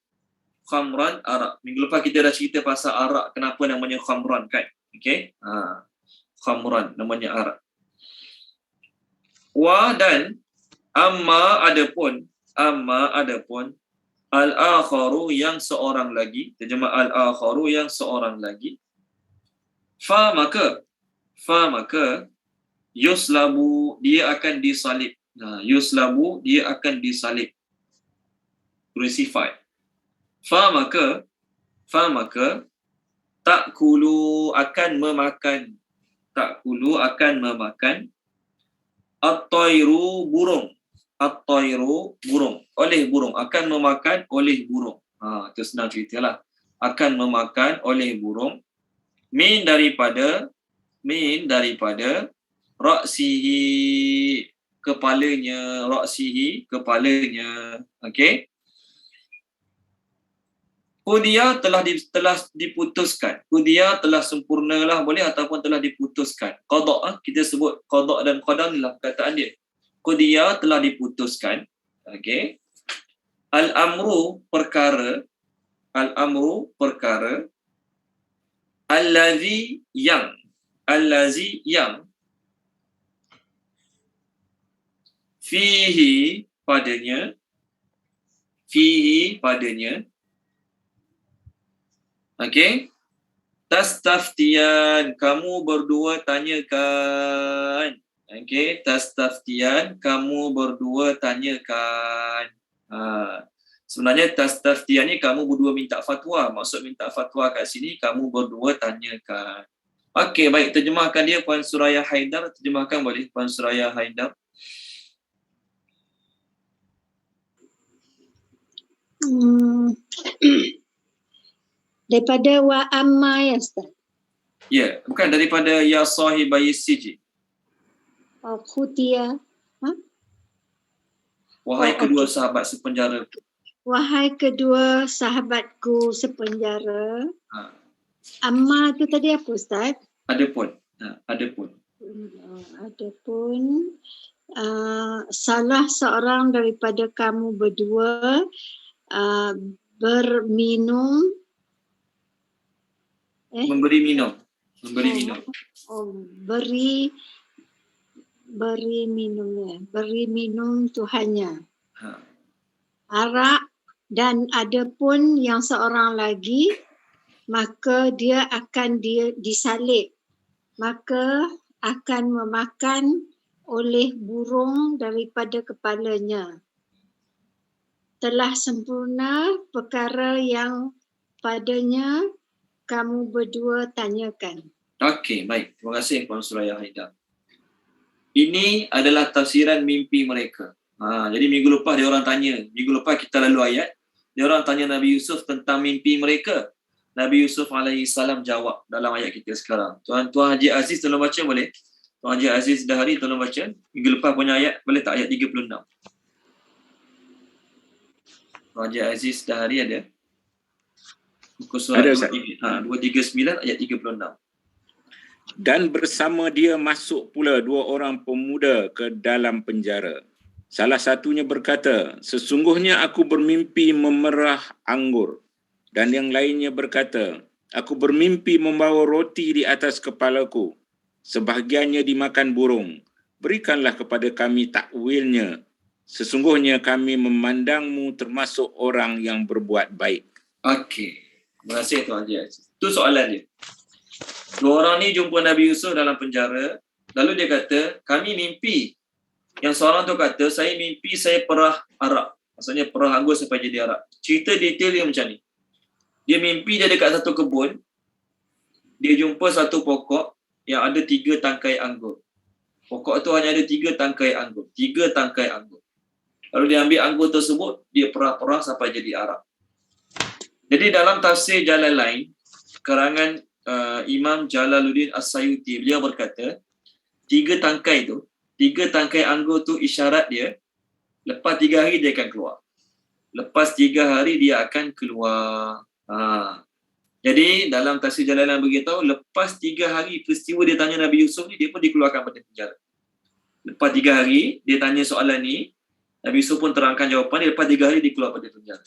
S1: Khamran arak. Minggu lepas kita dah cerita pasal arak, kenapa namanya khamran kan? Okey? Khamran namanya arak. Wa dan amma adapun al-akharu yang seorang lagi, terjemah al-akharu yang seorang lagi. Fa maka yuslabu dia akan disalib. Yuslabu, dia akan disalib, crucified. Fa maka takulu akan memakan, at-tayru burung, oleh burung, akan memakan oleh burung. Itu senang ceritalah. Akan memakan oleh burung min daripada ra'sihi, kepalanya, okey. Kudia telah diputuskan. Kudia telah sempurnalah boleh, ataupun telah diputuskan. Qada', kita sebut qada' dan qadar lah perkataan dia. Kudia telah diputuskan. Okey. Al-amru perkara. Allazi yang fihi padanya, okey, tastaftian, kamu berdua tanyakan. Okey, tastaftian, kamu berdua tanyakan. Sebenarnya tastaftian ni kamu berdua minta fatwa. Maksud minta fatwa kat sini, kamu berdua tanyakan. Okey, baik, terjemahkan dia Puan Suraya Haidar. Terjemahkan boleh Puan Suraya Haidar.
S5: Daripada wa amma ya Ustaz.
S1: Ya, bukan daripada ya sahibai sijin.
S5: Khutia.
S1: Wahai kedua sahabat sepenjara.
S5: Wahai kedua sahabatku sepenjara. Amma tu tadi apa Ustaz?
S1: Adapun.
S5: Salah seorang daripada kamu berdua
S1: memberi minum.
S5: Beri minum Tuhannya. Arak, dan adapun yang seorang lagi, maka dia akan disalib, maka akan memakan oleh burung daripada kepalanya. Telah sempurna perkara yang padanya kamu berdua tanyakan.
S1: Okey, baik. Terima kasih Puan Suraya Haidar. Ini adalah tafsiran mimpi mereka. Jadi minggu lepas dia orang tanya. Minggu lepas kita lalu ayat. Dia orang tanya Nabi Yusuf tentang mimpi mereka. Nabi Yusuf alaihissalam jawab dalam ayat kita sekarang. Tuan Haji Aziz tolong baca boleh? Tuan Haji Aziz Dahari tolong baca. Minggu lepas punya ayat boleh tak, ayat 36? Tuan Haji Aziz Dahari ada? Muka surat 239 ayat 36.
S7: Dan bersama dia masuk pula 2 orang pemuda ke dalam penjara. Salah satunya berkata, sesungguhnya aku bermimpi memerah anggur. Dan yang lainnya berkata, aku bermimpi membawa roti di atas kepalaku. Sebahagiannya dimakan burung. Berikanlah kepada kami takwilnya. Sesungguhnya kami memandangmu termasuk orang yang berbuat baik.
S1: Okey. Terima kasih Tuan Haji Aziz. Itu soalan dia. 2 orang ni jumpa Nabi Yusuf dalam penjara. Lalu dia kata, kami mimpi. Yang seorang tu kata, saya mimpi saya perah arak. Maksudnya perah anggur sampai jadi arak. Cerita detail dia macam ni. Dia mimpi dia dekat satu kebun. Dia jumpa satu pokok yang ada 3 tangkai anggur. Pokok tu hanya ada 3 tangkai anggur. 3 tangkai anggur. Lalu dia ambil anggur tersebut, dia perah-perah sampai jadi arak. Jadi dalam tafsir Jalalain, karangan Imam Jalaluddin As-Sayuti, beliau berkata, 3 tangkai anggur tu isyarat dia, lepas 3 hari dia akan keluar. Lepas 3 hari dia akan keluar. Jadi dalam tafsir Jalalain beritahu, lepas 3 hari peristiwa dia tanya Nabi Yusuf ni, dia pun dikeluarkan pada penjara. Lepas 3 hari, dia tanya soalan ni, Nabi Yusuf pun terangkan jawapan dia, lepas 3 hari dia keluar pada penjara.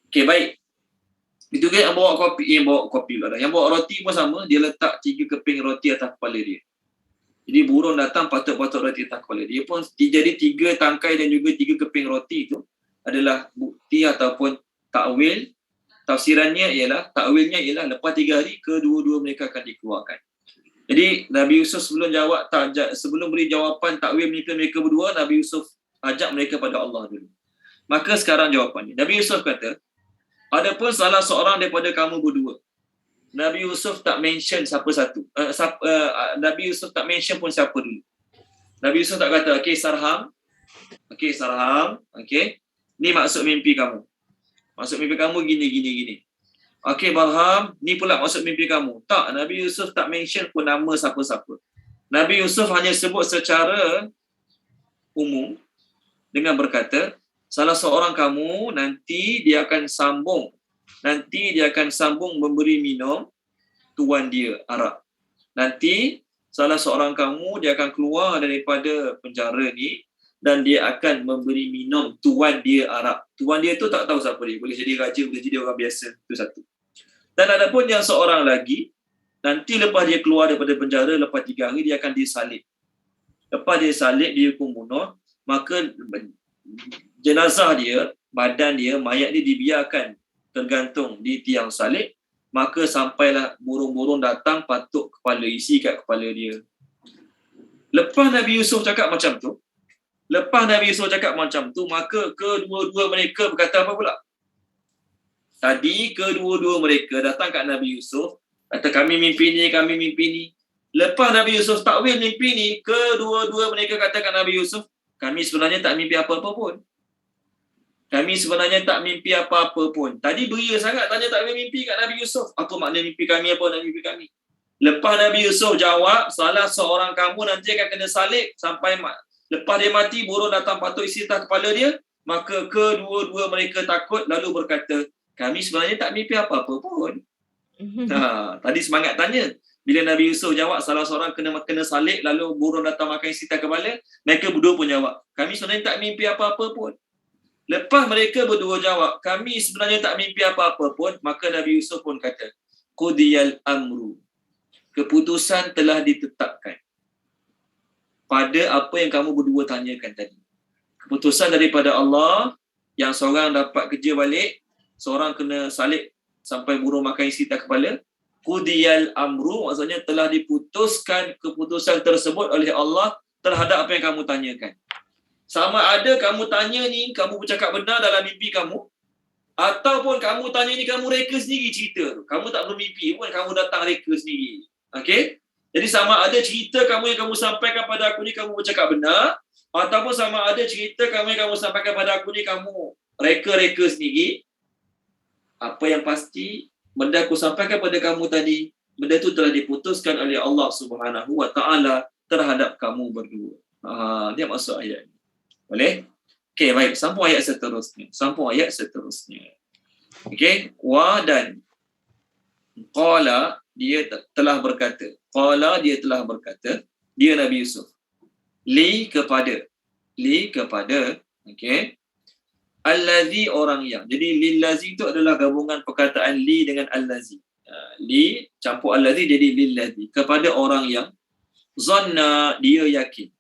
S1: Okey, baik. Itu kan yang bawa kopi pula dah. Yang bawa roti pun sama, dia letak 3 keping roti atas kepala dia. Jadi burung datang patut-patut roti atas kepala dia pun. Jadi 3 tangkai dan juga 3 keping roti itu adalah bukti ataupun takwil. Tafsirannya ialah, takwilnya ialah lepas 3 hari kedua-dua mereka akan dikeluarkan. Jadi Nabi Yusuf sebelum beri jawapan takwil mereka berdua, Nabi Yusuf ajak mereka pada Allah dulu. Maka sekarang jawapannya. Nabi Yusuf kata, adapun salah seorang daripada kamu berdua. Nabi Yusuf tak mention siapa satu. Nabi Yusuf tak mention pun siapa dulu. Nabi Yusuf tak kata, okey Sarham, okey, ni maksud mimpi kamu. Maksud mimpi kamu gini. Okey Barham, ni pula maksud mimpi kamu. Tak, Nabi Yusuf tak mention pun nama siapa-siapa. Nabi Yusuf hanya sebut secara umum dengan berkata, salah seorang kamu nanti dia akan sambung memberi minum tuan dia arak. Nanti salah seorang kamu dia akan keluar daripada penjara ni dan dia akan memberi minum tuan dia arak. Tuan dia tu tak tahu siapa dia. Boleh jadi raja, boleh jadi orang biasa. Itu satu. Dan ada pun yang seorang lagi, nanti lepas dia keluar daripada penjara, lepas 3 hari dia akan disalib. Lepas dia salib, dia hukum bunuh, maka jenazah dia, badan dia, mayat dia dibiarkan tergantung di tiang salib, maka sampailah burung-burung datang patuk kepala, isi kat kepala dia. Lepas Nabi Yusuf cakap macam tu, maka kedua-dua mereka berkata apa pula? Tadi kedua-dua mereka datang kat Nabi Yusuf, kata kami mimpi ni. Lepas Nabi Yusuf takwil mimpi ni, kedua-dua mereka kata kat Nabi Yusuf, kami sebenarnya tak mimpi apa-apa pun. Tadi beria sangat tanya takwil mimpi kat Nabi Yusuf. Apa makna mimpi kami, Lepas Nabi Yusuf jawab, salah seorang kamu nanti akan kena salib sampai lepas dia mati, burung datang patuk isi atas kepala dia. Maka kedua-dua mereka takut lalu berkata, kami sebenarnya tak mimpi apa-apa pun. Tadi semangat tanya. Bila Nabi Yusuf jawab salah seorang kena salib lalu burung datang makan isi atas kepala, mereka berdua pun jawab, kami sebenarnya tak mimpi apa-apa pun. Lepas mereka berdua jawab, kami sebenarnya tak mimpi apa-apa pun, maka Nabi Yusuf pun kata, qudiyal amru. Keputusan telah ditetapkan pada apa yang kamu berdua tanyakan tadi. Keputusan daripada Allah yang seorang dapat kerja balik, seorang kena salib sampai burung makan isi atas kepala. Qudiyal amru maksudnya telah diputuskan keputusan tersebut oleh Allah terhadap apa yang kamu tanyakan. Sama ada kamu tanya ni, kamu bercakap benar dalam mimpi kamu, ataupun kamu tanya ni, kamu reka sendiri cerita tu. Kamu tak bermimpi pun, kamu datang reka sendiri. Okey? Jadi sama ada cerita kamu yang kamu sampaikan pada aku ni, kamu bercakap benar, ataupun sama ada cerita kamu yang kamu sampaikan pada aku ni, kamu reka-reka sendiri. Apa yang pasti, benda aku sampaikan pada kamu tadi, benda tu telah diputuskan oleh Allah Subhanahu Wa Taala terhadap kamu berdua. Dia maksud ayat ni. Boleh? Okey, baik. Sambung ayat seterusnya. Okey, wa dan qala dia telah berkata. Dia Nabi Yusuf. Li kepada. Okey. Allazi orang yang. Jadi lillazi itu adalah gabungan perkataan li dengan allazi. Li campur allazi jadi lillazi. Kepada orang yang zanna dia yakin.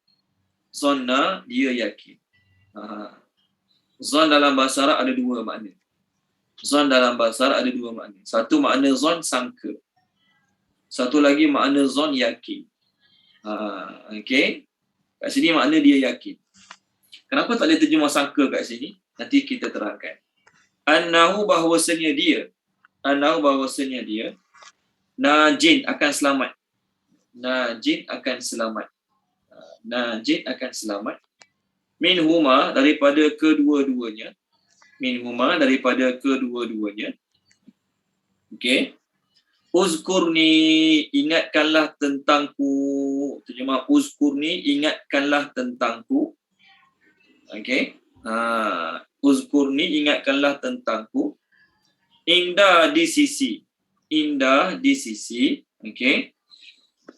S1: Zan dalam bahasa Arab ada dua makna. Satu makna zan sangka. Satu lagi makna zan yakin. Okey. Kat sini makna dia yakin. Kenapa tak boleh terjemah sangka kat sini? Nanti kita terangkan. Annahu bahawasanya dia najin akan selamat. Minhuma daripada kedua-duanya. Okey. Uzkurni ingatkanlah tentangku. Terjemah uzkurni ingatkanlah tentangku. Okey. Uzkurni ingatkanlah tentangku. Indah di sisi. Okey.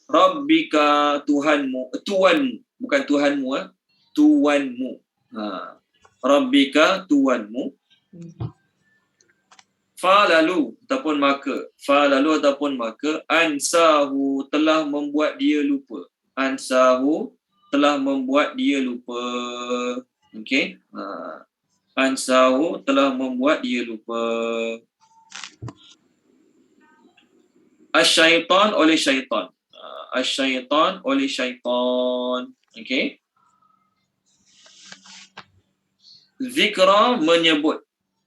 S1: Rabbika tuanmu, bukan Tuhanmu, tuanmu. Rabbika tuanmu. Falalu ataupun maka ansahu telah membuat dia lupa. Okey. Ansahu telah membuat dia lupa. Asyaitan oleh syaitan. asyaitan oleh syaitan. Okey. Zikra menyebut,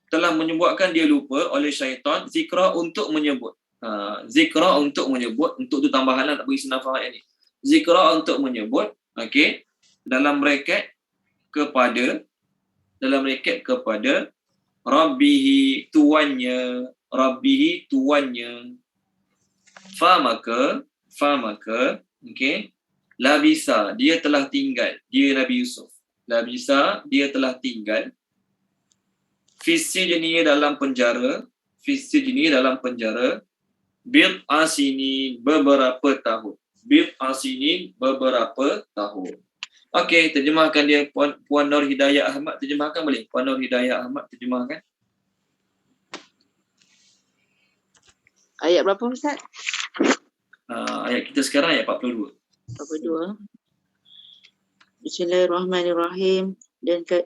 S1: telah menyebutkan dia lupa oleh syaitan. Zikra untuk menyebut. Zikra untuk menyebut, untuk tu tambahan tak bagi senafah ayat ni. Zikra untuk menyebut, okey, dalam bracket kepada Rabbihi, tuannya, Rabbihi, tuannya. Fa maka, okey, labisa, dia telah tinggal, dia Nabi Yusuf. Labisa, dia telah tinggal. Fisijni, dalam penjara. Fisijni, dalam penjara. Bid'a sinin, beberapa tahun. Bid'a sinin, beberapa tahun. Okey, terjemahkan dia Puan Nur Hidayah Ahmad, terjemahkan boleh? Puan Nur Hidayah Ahmad terjemahkan.
S8: Ayat berapa Ustaz?
S1: Ayat kita sekarang ayat 42.
S8: 42. Bismillahirrahmanirrahim.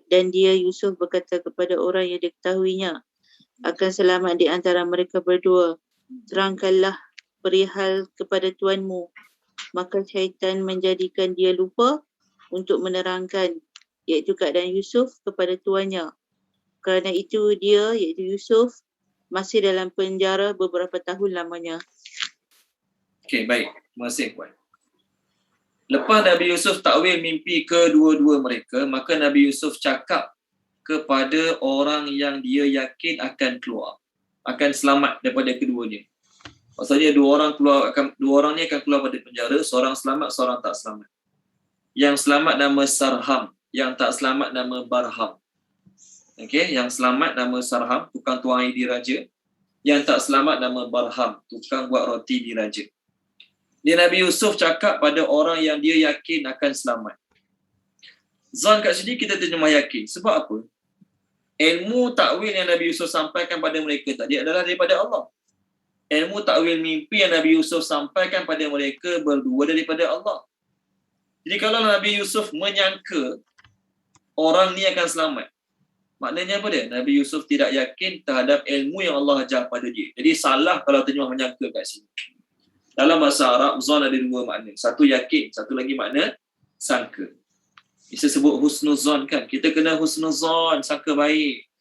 S8: Dan dia Yusuf berkata kepada orang yang diketahuinya akan selamat di antara mereka berdua, terangkanlah perihal kepada tuanmu. Maka syaitan menjadikan dia lupa untuk menerangkan, iaitu keadaan Yusuf kepada tuannya. Kerana itu dia, iaitu Yusuf, masih dalam penjara beberapa tahun lamanya.
S1: Okey, baik. Terima kasih Puan. Lepas Nabi Yusuf takwil mimpi kedua-dua mereka, maka Nabi Yusuf cakap kepada orang yang dia yakin akan keluar, akan selamat daripada keduanya. Maksudnya dua orang ni akan keluar pada penjara, seorang selamat, seorang tak selamat. Yang selamat nama Sarham, yang tak selamat nama Barham. Okey, yang selamat nama Sarham, tukang tuang air diraja. Yang tak selamat nama Barham, tukang buat roti diraja. Dia Nabi Yusuf cakap pada orang yang dia yakin akan selamat. Zon kat sini kita terjemah yakin. Sebab apa? Ilmu takwil yang Nabi Yusuf sampaikan pada mereka tadi adalah daripada Allah. Ilmu takwil mimpi yang Nabi Yusuf sampaikan pada mereka berdua daripada Allah. Jadi kalau Nabi Yusuf menyangka orang ni akan selamat, maknanya apa dia? Nabi Yusuf tidak yakin terhadap ilmu yang Allah ajar pada dia. Jadi salah kalau terjemah menyangka kat sini. Dalam bahasa Arab, zon ada dua makna. Satu yakin, satu lagi makna sangka. Bisa sebut husnuzon kan? Kita kena husnuzon, sangka baik.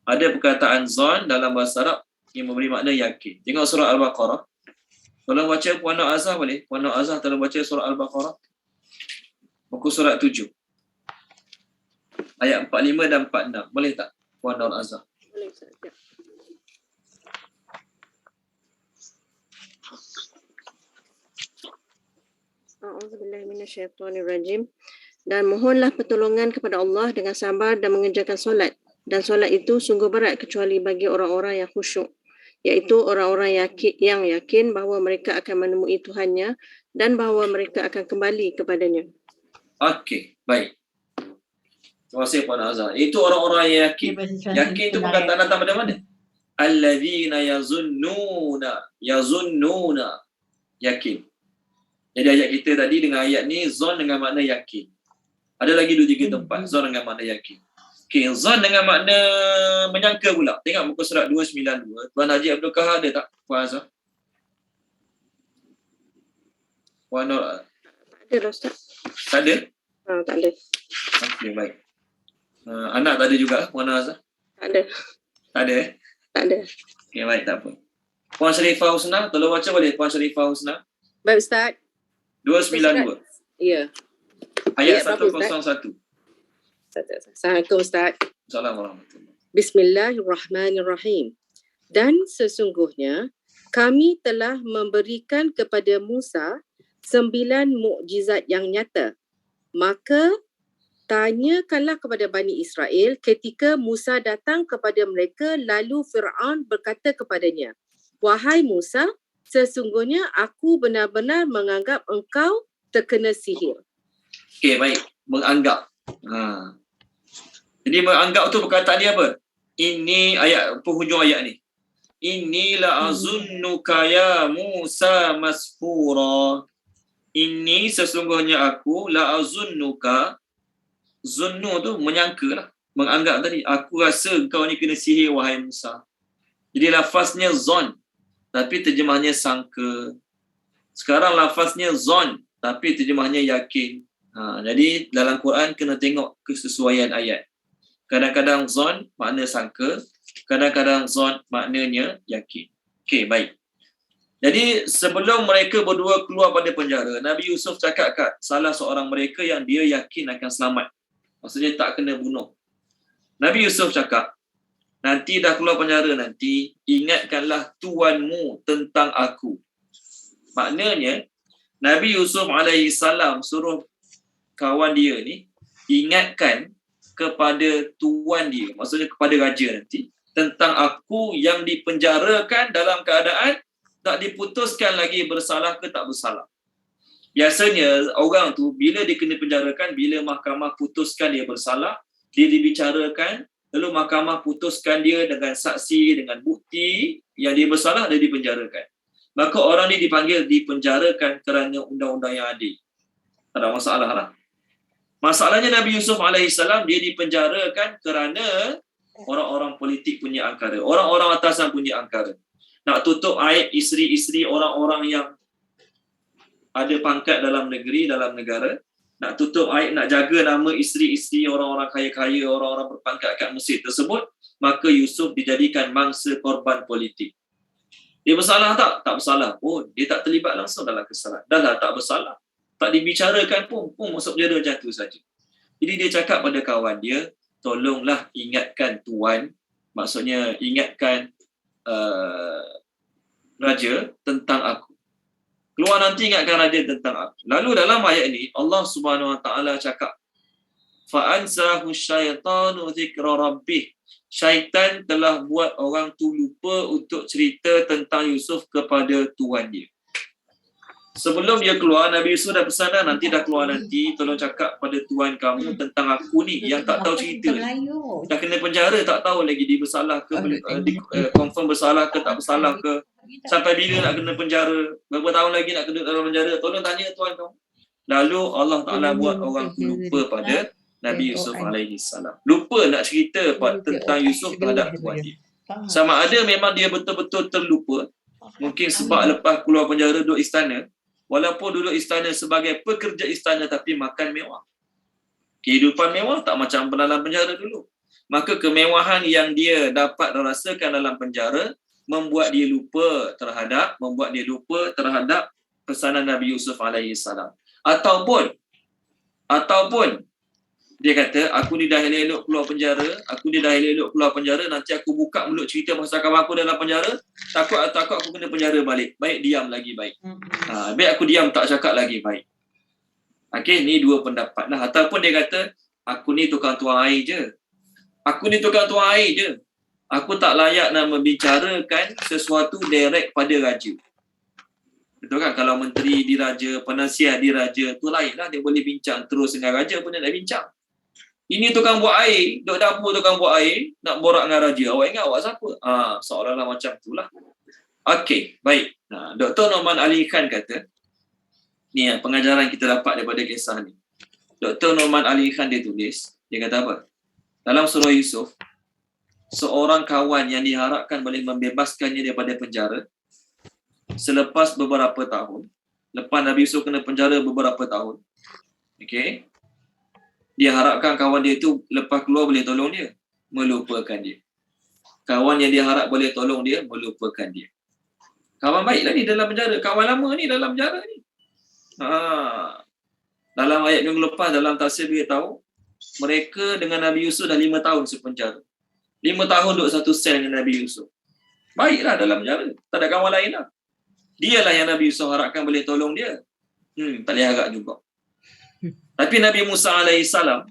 S1: Ada perkataan zon dalam bahasa Arab yang memberi makna yakin. Tengok surah Al-Baqarah. Tolong baca Puan Nur Azhar boleh? Puan Nur Azhar tolong baca surah Al-Baqarah. Muka surat 7. Ayat 45 dan 46. Boleh tak Puan Nur Azhar?
S8: Boleh Ustaz. Ya. A'udzubillahiminasyaitonirrajim. Dan mohonlah pertolongan kepada Allah dengan sabar dan mengerjakan solat. Dan solat itu sungguh berat kecuali bagi orang-orang yang khusyuk, iaitu orang-orang yang yakin bahawa mereka akan menemui Tuhannya dan bahawa mereka akan kembali kepadanya.
S1: Okey, baik. Terima kasih Puan Azhar. Itu orang-orang yang yakin. Yakin itu perkataan datang pada mana? Alladzina yazunnuna. Yakin. Jadi ayat kita tadi dengan ayat ni, zon dengan makna yakin. Ada lagi 2-3 tempat, zon dengan makna yakin. Okey, zon dengan makna menyangka pula. Tengok muka surat 292. Tuan Haji Abdul Kahar ada tak, Puan Azhar? Puan Nur?
S8: Ada Ustaz.
S1: Tak ada?
S8: Tak ada.
S1: Okey, baik. Anak tak ada juga, Puan Azhar?
S8: Tak ada.
S1: Tak ada?
S8: Tak ada.
S1: Okey, baik, tak apa. Puan Sharifah Husna, tolong baca boleh Puan Sharifah Husna?
S8: Baik Ustaz.
S1: 292.
S8: Ya.
S1: Ayat
S8: berapa, Ustaz?
S1: 101.
S8: Assalamualaikum Ustaz.
S1: Assalamualaikum warahmatullahi.
S8: Bismillahirrahmanirrahim. Dan sesungguhnya kami telah memberikan kepada Musa 9 mukjizat yang nyata. Maka tanyakanlah kepada Bani Israel ketika Musa datang kepada mereka, lalu Fir'aun berkata kepadanya, "Wahai Musa, sesungguhnya aku benar-benar menganggap engkau terkena sihir."
S1: Okey, baik. Menganggap. Jadi menganggap tu perkataan dia apa? Ini ayat penghujung ayat ni. Inni la'azunnuka ya Musa mashura. Ini sesungguhnya aku la'azunnuka. Zunnu tu menyangka lah. Menganggap tadi. Aku rasa kau ni kena sihir wahai Musa. Jadi lafaznya zon. Tapi terjemahnya sangka. Sekarang lafaznya zon, tapi terjemahnya yakin. Jadi dalam Quran kena tengok kesesuaian ayat. Kadang-kadang zon makna sangka, kadang-kadang zon maknanya yakin. Okey, baik. Jadi sebelum mereka berdua keluar pada penjara, Nabi Yusuf cakap kat salah seorang mereka yang dia yakin akan selamat. Maksudnya tak kena bunuh. Nabi Yusuf cakap, nanti dah keluar penjara nanti, ingatkanlah tuanmu tentang aku. Maknanya, Nabi Yusuf alaihissalam suruh kawan dia ni ingatkan kepada tuan dia, maksudnya kepada raja nanti, tentang aku yang dipenjarakan dalam keadaan tak diputuskan lagi bersalah ke tak bersalah. Biasanya orang tu bila dia kena penjarakan, bila mahkamah putuskan dia bersalah, dia dibicarakan, lalu mahkamah putuskan dia dengan saksi, dengan bukti yang dia bersalah, dia dipenjarakan. Maka orang ni dipanggil dipenjarakan kerana undang-undang yang adil. Tak ada masalah lah. Masalahnya Nabi Yusuf alaihissalam dia dipenjarakan kerana orang-orang politik punya angkara, orang-orang atasan punya angkara. Nak tutup aib isteri-isteri orang-orang yang ada pangkat dalam negeri, dalam negara. Nak tutup aib, nak jaga nama isteri-isteri orang-orang kaya-kaya, orang-orang berpangkat kat Mesir tersebut. Maka Yusuf dijadikan mangsa korban politik. Dia bersalah tak? Tak bersalah pun. Dia tak terlibat langsung dalam kesalahan. Dah lah tak bersalah. Tak dibicarakan pun masuk penjara macam tu saja. Jadi dia cakap pada kawan dia, tolonglah ingatkan tuan, maksudnya ingatkan raja tentang aku. Keluar nanti ingatkan raja tentang aku. Lalu dalam ayat ini Allah Subhanahu Wa Taala cakap, fa ansahu syaitanu dzikra rabbih. Syaitan telah buat orang tu lupa untuk cerita tentang Yusuf kepada tuan dia. Sebelum dia keluar, Nabi Yusuf dah pesan dah, nanti dah keluar nanti, tolong cakap pada tuan kamu tentang aku ni yang tak tahu cerita. Dah kena penjara, tak tahu lagi dia bersalah ke, confirm bersalah ke tak bersalah ke, sampai bila nak kena penjara, berapa tahun lagi nak kena dalam penjara, tolong tanya tuan kamu. Lalu Allah Ta'ala buat orang tu lupa pada Nabi Yusuf alaihissalam. Lupa nak cerita tentang Yusuf terhadap tuan dia. Sama ada memang dia betul-betul terlupa, mungkin sebab lepas keluar penjara duduk istana, walaupun duduk istana sebagai pekerja istana tapi makan mewah. Kehidupan mewah tak macam dalam penjara dulu. Maka kemewahan yang dia dapat rasakan dalam penjara membuat dia lupa terhadap pesanan Nabi Yusuf alaihissalam. Ataupun dia kata, aku ni dah elok keluar penjara, nanti aku buka mulut cerita pasal kawan aku dalam penjara, takut aku kena penjara balik. Baik, diam lagi baik. Baik aku diam, tak cakap lagi baik. Okey, ni dua pendapat lah. Ataupun dia kata, aku ni tukang tuang air je. Aku tak layak nak membicarakan sesuatu direct pada raja. Betul kan? Kalau menteri diraja, penasihat diraja, tu lain lah. Dia boleh bincang terus dengan raja pun dia nak bincang. Ini tukang buat air, duduk dapur tukang buat air, nak borak dengan raja. Awak ingat awak siapa? Seolah-olah macam itulah. Okey, baik. Dr. Norman Ali Khan kata, ni pengajaran kita dapat daripada kisah ni. Dr. Norman Ali Khan dia tulis, dia kata apa? Dalam surah Yusuf, seorang kawan yang diharapkan boleh membebaskannya daripada penjara selepas beberapa tahun, lepas Nabi Yusuf kena penjara beberapa tahun. Okey. Dia harapkan kawan dia tu lepas keluar boleh tolong dia, melupakan dia. Kawan yang dia harap boleh tolong dia, melupakan dia. Kawan baik lah ni dalam penjara, kawan lama ni dalam penjara ni. Dalam ayat minggu lepas, dalam tafsir beritahu, mereka dengan Nabi Yusuf dah 5 tahun sepenjara. 5 tahun duduk satu sel dengan Nabi Yusuf. Baiklah dalam penjara, tak ada kawan lain lah. Dialah yang Nabi Yusuf harapkan boleh tolong dia. Tak boleh harap juga. Tapi Nabi Musa alaihissalam,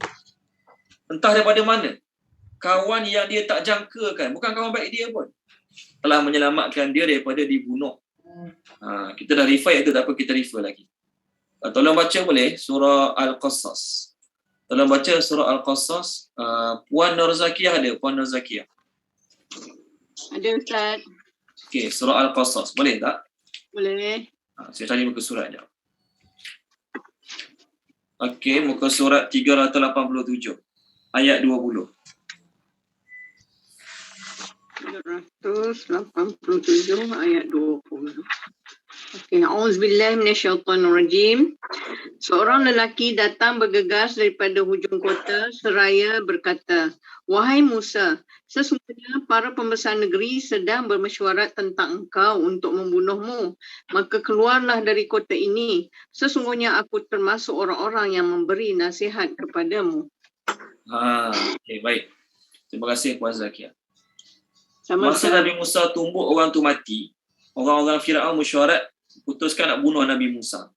S1: entah daripada mana, kawan yang dia tak jangkakan, bukan kawan baik dia pun, telah menyelamatkan dia daripada dibunuh. Kita dah refer itu, tak apa kita refer lagi. Tolong baca boleh surah Al-Qasas. Tolong baca surah Al-Qasas. Puan Nur Zakiyah ada? Puan Nur Zakiyah.
S9: Ada Ustaz.
S1: Okey, surah Al-Qasas. Boleh tak?
S9: Boleh.
S1: Saya cari muka surat sekejap. Okey, muka surat 387. Ayat 20.
S9: 387 ayat 20. Okay, A'udzubillahi minasyaitonirrajim. Seorang lelaki datang bergegas daripada hujung kota seraya berkata, "Wahai Musa, sesungguhnya para pembesar negeri sedang bermesyuarat tentang engkau untuk membunuhmu. Maka keluarlah dari kota ini. Sesungguhnya aku termasuk orang-orang yang memberi nasihat kepadamu."
S1: Okay, baik. Terima kasih Puan Zakia.
S9: Sama
S1: Masa Nabi Musa tumbuk orang tu mati, orang-orang Fir'aun mesyuarat putuskan nak bunuh Nabi Musa.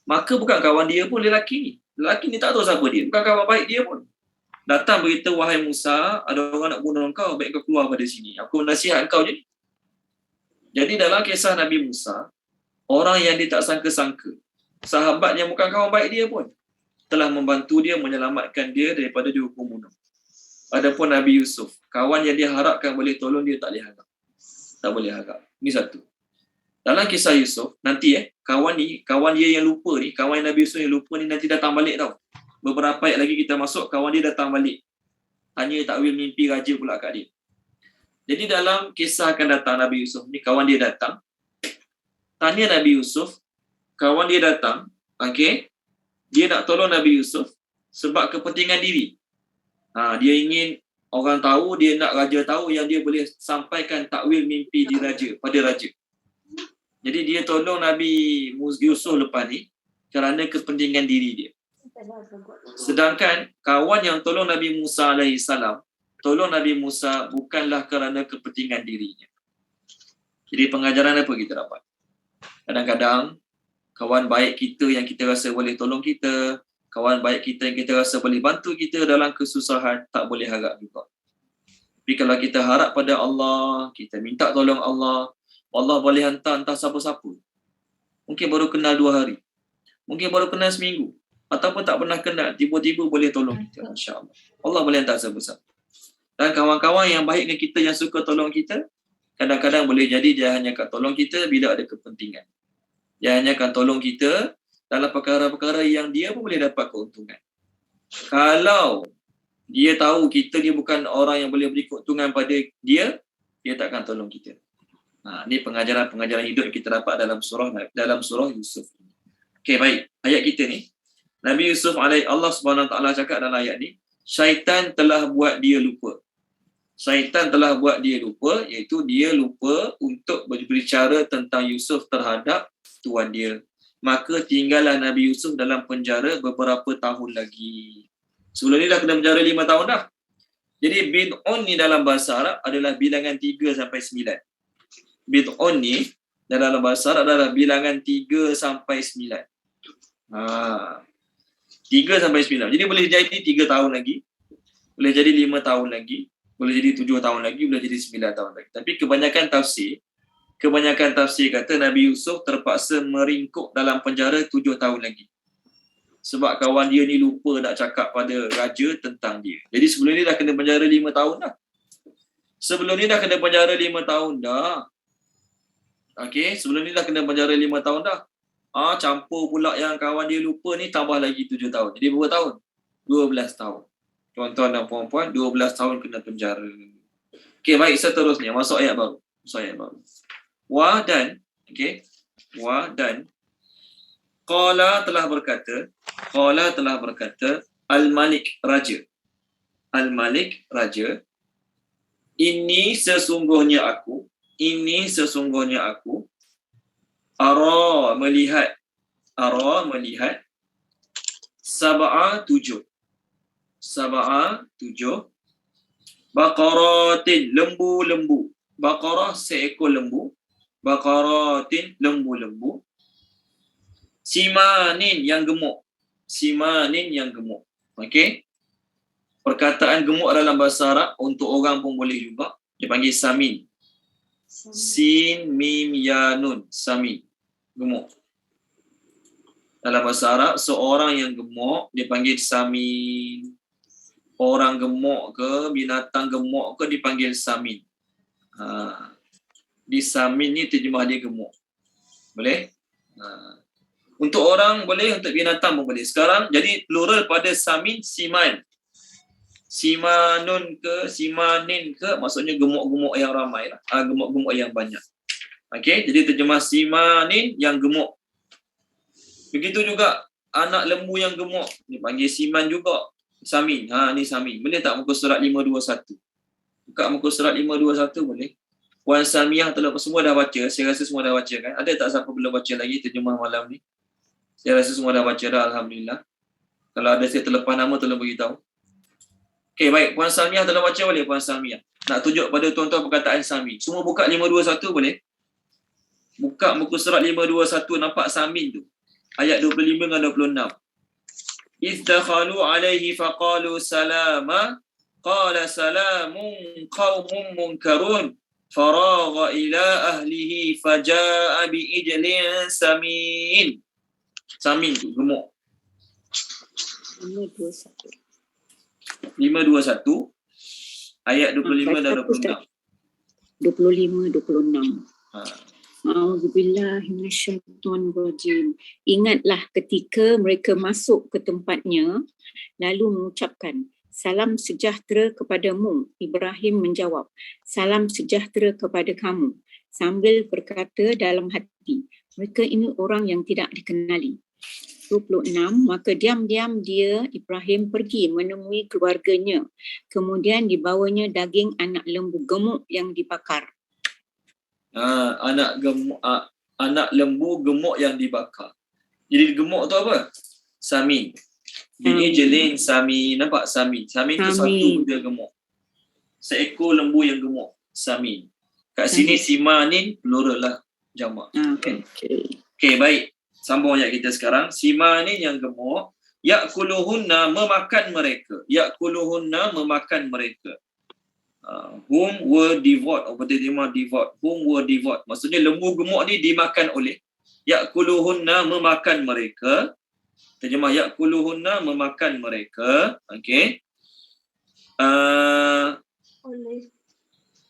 S1: Maka bukan kawan dia pun lelaki ni. Lelaki ni tak tahu siapa dia. Bukan kawan baik dia pun. Datang beritahu, "Wahai Musa, ada orang nak bunuh engkau, baik kau keluar pada sini. Aku nasihat engkau je." Jadi dalam kisah Nabi Musa, orang yang dia tak sangka-sangka, sahabat yang bukan kawan baik dia pun, telah membantu dia, menyelamatkan dia daripada dihukum bunuh. Adapun Nabi Yusuf, kawan yang dia harapkan boleh tolong dia, tak boleh harap. Tak boleh harap. Ini satu. Dalam kisah Yusuf, nanti kawan dia yang lupa ni, kawan Nabi Yusuf yang lupa ni nanti datang balik tau. Beberapa ayat lagi kita masuk, kawan dia datang balik. Tanya takwil mimpi raja pula kat dia. Jadi dalam kisah akan datang Nabi Yusuf ni, kawan dia datang. Tanya Nabi Yusuf, kawan dia datang, okey, dia nak tolong Nabi Yusuf sebab kepentingan diri. Dia ingin orang tahu, dia nak raja tahu yang dia boleh sampaikan takwil mimpi di raja, pada raja. Jadi dia tolong Nabi Yusuf lepas ni kerana kepentingan diri dia. Sedangkan kawan yang tolong Nabi Musa AS, tolong Nabi Musa bukanlah kerana kepentingan dirinya. Jadi pengajaran apa kita dapat? Kadang-kadang kawan baik kita yang kita rasa boleh tolong kita, kawan baik kita yang kita rasa boleh bantu kita dalam kesusahan, tak boleh harap juga. Tapi kalau kita harap pada Allah, kita minta tolong Allah, Allah boleh hantar entah siapa-siapa. Mungkin baru kenal 2 hari. Mungkin baru kenal seminggu. Ataupun tak pernah kenal, tiba-tiba boleh tolong kita. InsyaAllah. Allah boleh hantar siapa-siapa. Dan kawan-kawan yang baik dengan kita, yang suka tolong kita, kadang-kadang boleh jadi dia hanya akan tolong kita bila ada kepentingan. Dia hanya akan tolong kita dalam perkara-perkara yang dia pun boleh dapat keuntungan. Kalau dia tahu kita ni bukan orang yang boleh beri keuntungan pada dia, dia tak akan tolong kita. Ini pengajaran-pengajaran hidup yang kita dapat dalam surah Yusuf. Okey, baik. Ayat kita ni, Nabi Yusuf Allah Subhanahu Wa Taala cakap dalam ayat ni, syaitan telah buat dia lupa. Syaitan telah buat dia lupa, iaitu dia lupa untuk berbicara tentang Yusuf terhadap tuan dia. Maka tinggallah Nabi Yusuf dalam penjara beberapa tahun lagi. Sebelum ni dah kena penjara 5 tahun dah. Jadi bid'un ni dalam bahasa Arab adalah bilangan 3 sampai 9. Bid'un ni dalam bahasa Arab adalah bilangan 3 sampai 9. 3 sampai 9. Jadi boleh jadi 3 tahun lagi, boleh jadi 5 tahun lagi, boleh jadi 7 tahun lagi, boleh jadi 9 tahun lagi. Tapi kebanyakan tafsir kata Nabi Yusuf terpaksa meringkuk dalam penjara 7 tahun lagi. Sebab kawan dia ni lupa nak cakap pada raja tentang dia. Jadi sebelum ni dah kena penjara 5 tahun dah. Sebelum ni dah kena penjara 5 tahun dah. Okey, sebelum ni dah kena penjara 5 tahun dah. Campur pula yang kawan dia lupa ni, tambah lagi 7 tahun. Jadi berapa tahun? 12 tahun. Tuan-tuan dan puan-puan, 12 tahun kena penjara. Okey, baik, seterusnya masuk ayat baru. Wa dan Qala telah berkata Al-Malik raja. Al-Malik raja, ini sesungguhnya aku ara melihat sab'a 7 baqaratin, lembu-lembu. Baqarah seekor lembu, baqaratin lembu-lembu, simanin yang gemuk. Okey, perkataan gemuk dalam bahasa Arab untuk orang pun boleh juga, dipanggil samin. Sin mim ya nun, samin, gemuk. Dalam bahasa Arab, seorang yang gemuk dipanggil samin. Orang gemuk ke, binatang gemuk ke dipanggil samin. Di samin ni terjemah dia gemuk. Boleh? Untuk orang boleh, untuk binatang pun boleh. Sekarang jadi plural pada samin, siman. Simanun ke, simanin ke, maksudnya gemuk-gemuk yang ramai lah. Gemuk-gemuk yang banyak. Okey, jadi terjemah simanin yang gemuk. Begitu juga anak lembu yang gemuk, dipanggil siman juga. Samin. Ni Samin. Boleh tak muka surat 521? Buka muka surat 521 boleh. Puan Samiah telah semua dah baca. Saya rasa semua dah baca kan. Ada tak siapa belum baca lagi terjemah malam ni? Saya rasa semua dah baca dah, alhamdulillah. Kalau ada saya terlepas nama tolong beritahu. Okey, baik. Puan Samiah telah baca boleh Puan Samiah. Nak tunjuk pada tuan-tuan perkataan Samin. Semua buka 521 boleh? Buka muka surat 521, nampak Samin tu. Ayat 25 dengan 26. إِذْ دَخَلُوا عَلَيْهِ فَقَالُوا سَلَامًا قَالَ سَلَامٌ قَوْمٌ مُنْكَرُونَ فَرَاغَ إِلَى أَهْلِهِ فَجَاءَ بِإِجْلٍ سَمِينٍ. Samin tu, gemuk. 521 ayat 25 dan 26.
S10: 25-26. A'udzubillahi minasyaitonirrajim. Ingatlah ketika mereka masuk ke tempatnya lalu mengucapkan, salam sejahtera kepadamu. Ibrahim menjawab, salam sejahtera kepada kamu, sambil berkata dalam hati, mereka ini orang yang tidak dikenali. 26. Maka diam-diam dia, Ibrahim, pergi menemui keluarganya. Kemudian dibawanya daging anak lembu gemuk yang dibakar.
S1: Anak lembu gemuk yang dibakar. Jadi gemuk tu apa? Samin. Bini jelin Samin. Nampak Samin? Samin tu satu benda gemuk. Seekor lembu yang gemuk. Samin. Kat sini simanin plural lah. Jamak. Okay, baik. Sambung ayat kita sekarang. Simanin yang gemuk. Ya'kuluhunna, memakan mereka. Ya'kuluhunna, memakan mereka. Whom were devoured, terjemah devoured. Whom were devoured. Maksudnya lembu gemuk ni dimakan oleh. Ya'kuluhunna, memakan mereka. Terjemah ya'kuluhunna, memakan mereka. Okey.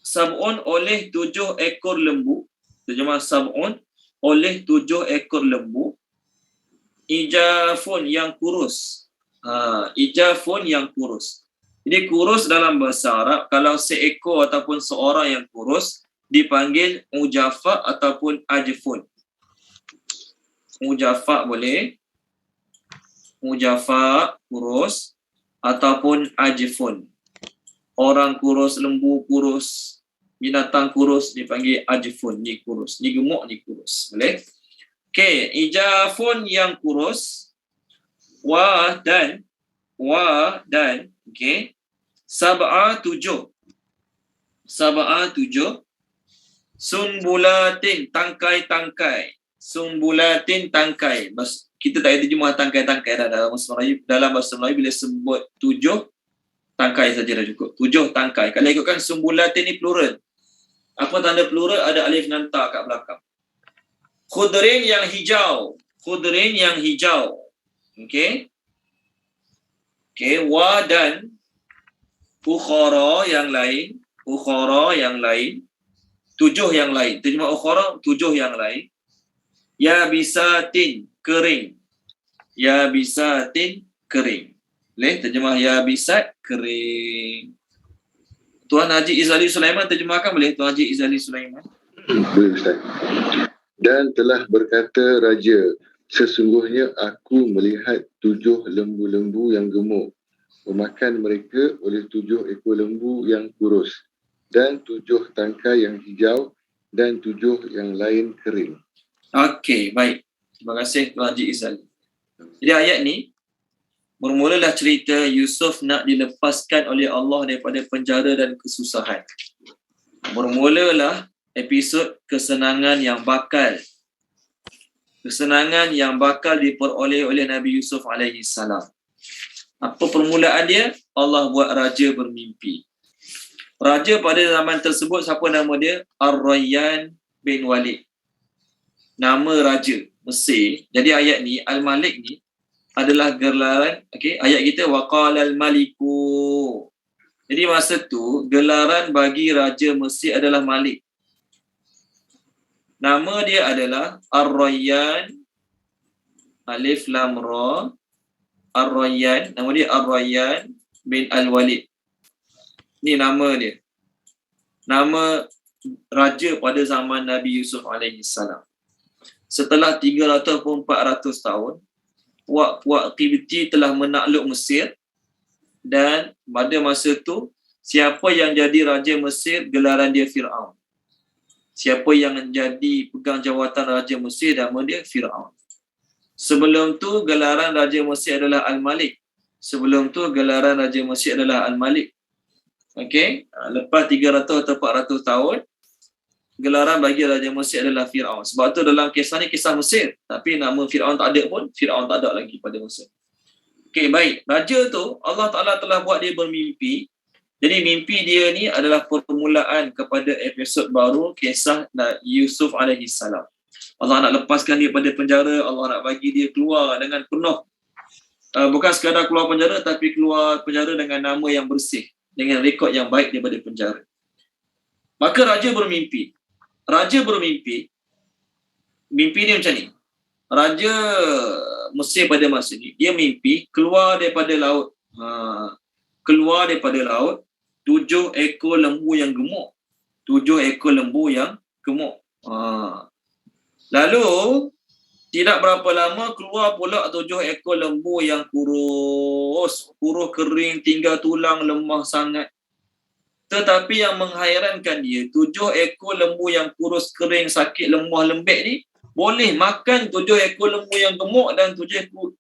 S1: Sab'un, oleh 7 ekor lembu. Terjemah sab'un, oleh 7 ekor lembu. Ijafun, yang kurus. Ijafun, yang kurus. Jadi kurus dalam bahasa Arab, kalau seekor ataupun seorang yang kurus, dipanggil ujafa ataupun ajfun. Ujafa boleh. Ujafa, kurus. Ataupun ajfun. Orang kurus, lembu kurus, binatang kurus dipanggil ajfun. Ni kurus. Ni gemuk, ni kurus. Boleh? Okey, ijafun yang kurus. Wa dan. Okey. Sab'a 7. Sunbulatin, tangkai-tangkai. Sunbulatin, tangkai. Kita tak ada terjemah tangkai-tangkai dalam bahasa Melayu bila sebut 7 tangkai saja dah cukup. 7 tangkai. Kalau ikutkan sunbulatin ni plural. Apa tanda plural? Ada alif dan ta kat belakang. Khudrin yang hijau. Khudrin yang hijau. Okey. Okey, wa dan ukhara yang lain. Ukhara yang lain. 7 yang lain. Terjemah ukhara, 7 yang lain. Ya bisatin, kering. Ya bisatin, kering. Boleh terjemah ya bisat, kering. Tuan Haji Izali Sulaiman terjemahkan boleh Tuan Haji Izali Sulaiman?
S4: Boleh Ustaz. Dan telah berkata raja, sesungguhnya aku melihat 7 lembu-lembu yang gemuk, memakan mereka oleh 7 ekor lembu yang kurus, dan 7 tangkai yang hijau, dan 7 yang lain kering.
S1: Okey, baik. Terima kasih Tuan Haji Izali. Jadi ayat ni, bermulalah cerita Yusuf nak dilepaskan oleh Allah daripada penjara dan kesusahan. Bermulalah episod kesenangan yang bakal. Kesenangan yang bakal diperoleh oleh Nabi Yusuf alaihi salam. Apa permulaan dia? Allah buat raja bermimpi. Raja pada zaman tersebut, siapa nama dia? Ar-Rayyan bin Walid. Nama raja Mesir. Jadi ayat ni, Al-Malik ni adalah gelaran, okey, ayat kita waqalal maliku. Jadi masa tu gelaran bagi raja Mesir adalah Malik. Nama dia adalah Ar-Rayyan, alif lam ra, Ar-Rayyan, nama dia Ar-Rayyan bin Al-Walid. Ni nama dia. Nama raja pada zaman Nabi Yusuf alaihissalam. Setelah 300 atau 400 tahun, puak-puak Qibti telah menakluk Mesir, dan pada masa tu siapa yang jadi raja Mesir, gelaran dia Fir'aun. Siapa yang jadi pegang jawatan raja Mesir, nama dia Fir'aun. Sebelum tu gelaran raja Mesir adalah Al-Malik. Sebelum tu gelaran raja Mesir adalah Al-Malik. Okey, lepas 300 atau 400 tahun, gelaran bagi raja Mesir adalah Fir'aun. Sebab tu dalam kisah ni kisah Mesir, tapi nama Fir'aun tak ada pun, Fir'aun tak ada lagi pada Mesir. Okey, baik. Raja tu Allah Ta'ala telah buat dia bermimpi. Jadi mimpi dia ni adalah permulaan kepada episod baru kisah Yusuf alaihissalam. Allah nak lepaskan dia pada penjara, Allah nak bagi dia keluar dengan penuh. Bukan sekadar keluar penjara, tapi keluar penjara dengan nama yang bersih, dengan rekod yang baik daripada penjara. Maka raja bermimpi. Mimpi dia macam ni. Raja Mesir pada masa ni, dia mimpi keluar daripada laut. 7 ekor lembu yang gemuk. 7 ekor lembu yang gemuk. Lalu tidak berapa lama keluar pula 7 ekor lembu yang kurus kering, tinggal tulang, lemah sangat. Tetapi yang menghairankan dia, 7 ekor lembu yang kurus kering, sakit, lemah, lembek ni boleh makan 7 ekor lembu yang gemuk, dan 7 ekor,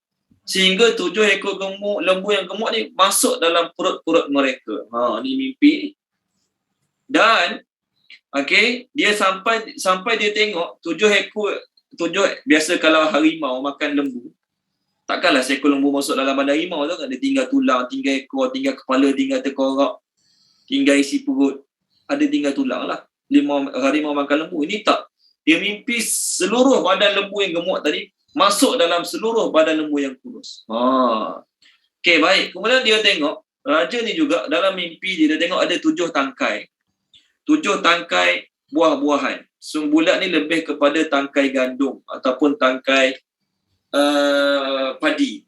S1: sehingga 7 ekor lembu yang gemuk ni masuk dalam perut-perut mereka. Ni mimpi. Dan okey, dia sampai dia tengok 7 biasa kalau harimau makan lembu, takkanlah seekor lembu masuk dalam badan harimau tu kan, dia tinggal tulang, tinggal ekor, tinggal kepala, tinggal tengkorak, tinggal isi perut, ada tinggal tulang lah. Harimau makan lembu. Ini tak. Dia mimpi seluruh badan lembu yang gemuk tadi masuk dalam seluruh badan lembu yang kurus. Okey, baik. Kemudian dia tengok, raja ni juga dalam mimpi dia tengok ada 7 tangkai. 7 tangkai buah-buahan. Sumbulat ni lebih kepada tangkai gandum ataupun tangkai padi.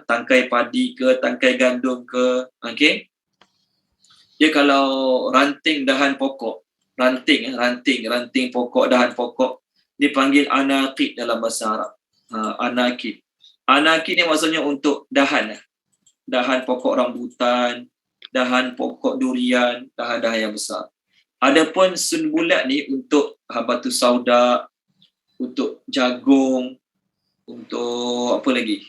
S1: Tangkai padi ke, tangkai gandum ke. Okey. Dia kalau ranting dahan pokok, ranting pokok, dahan pokok, dipanggil anaqid dalam bahasa Arab. Anaqid. Anaqid ni maksudnya untuk dahan. Dahan pokok rambutan, dahan pokok durian, dahan-dahan yang besar. Adapun sumbulat ni untuk habatus sauda, untuk jagung, untuk apa lagi?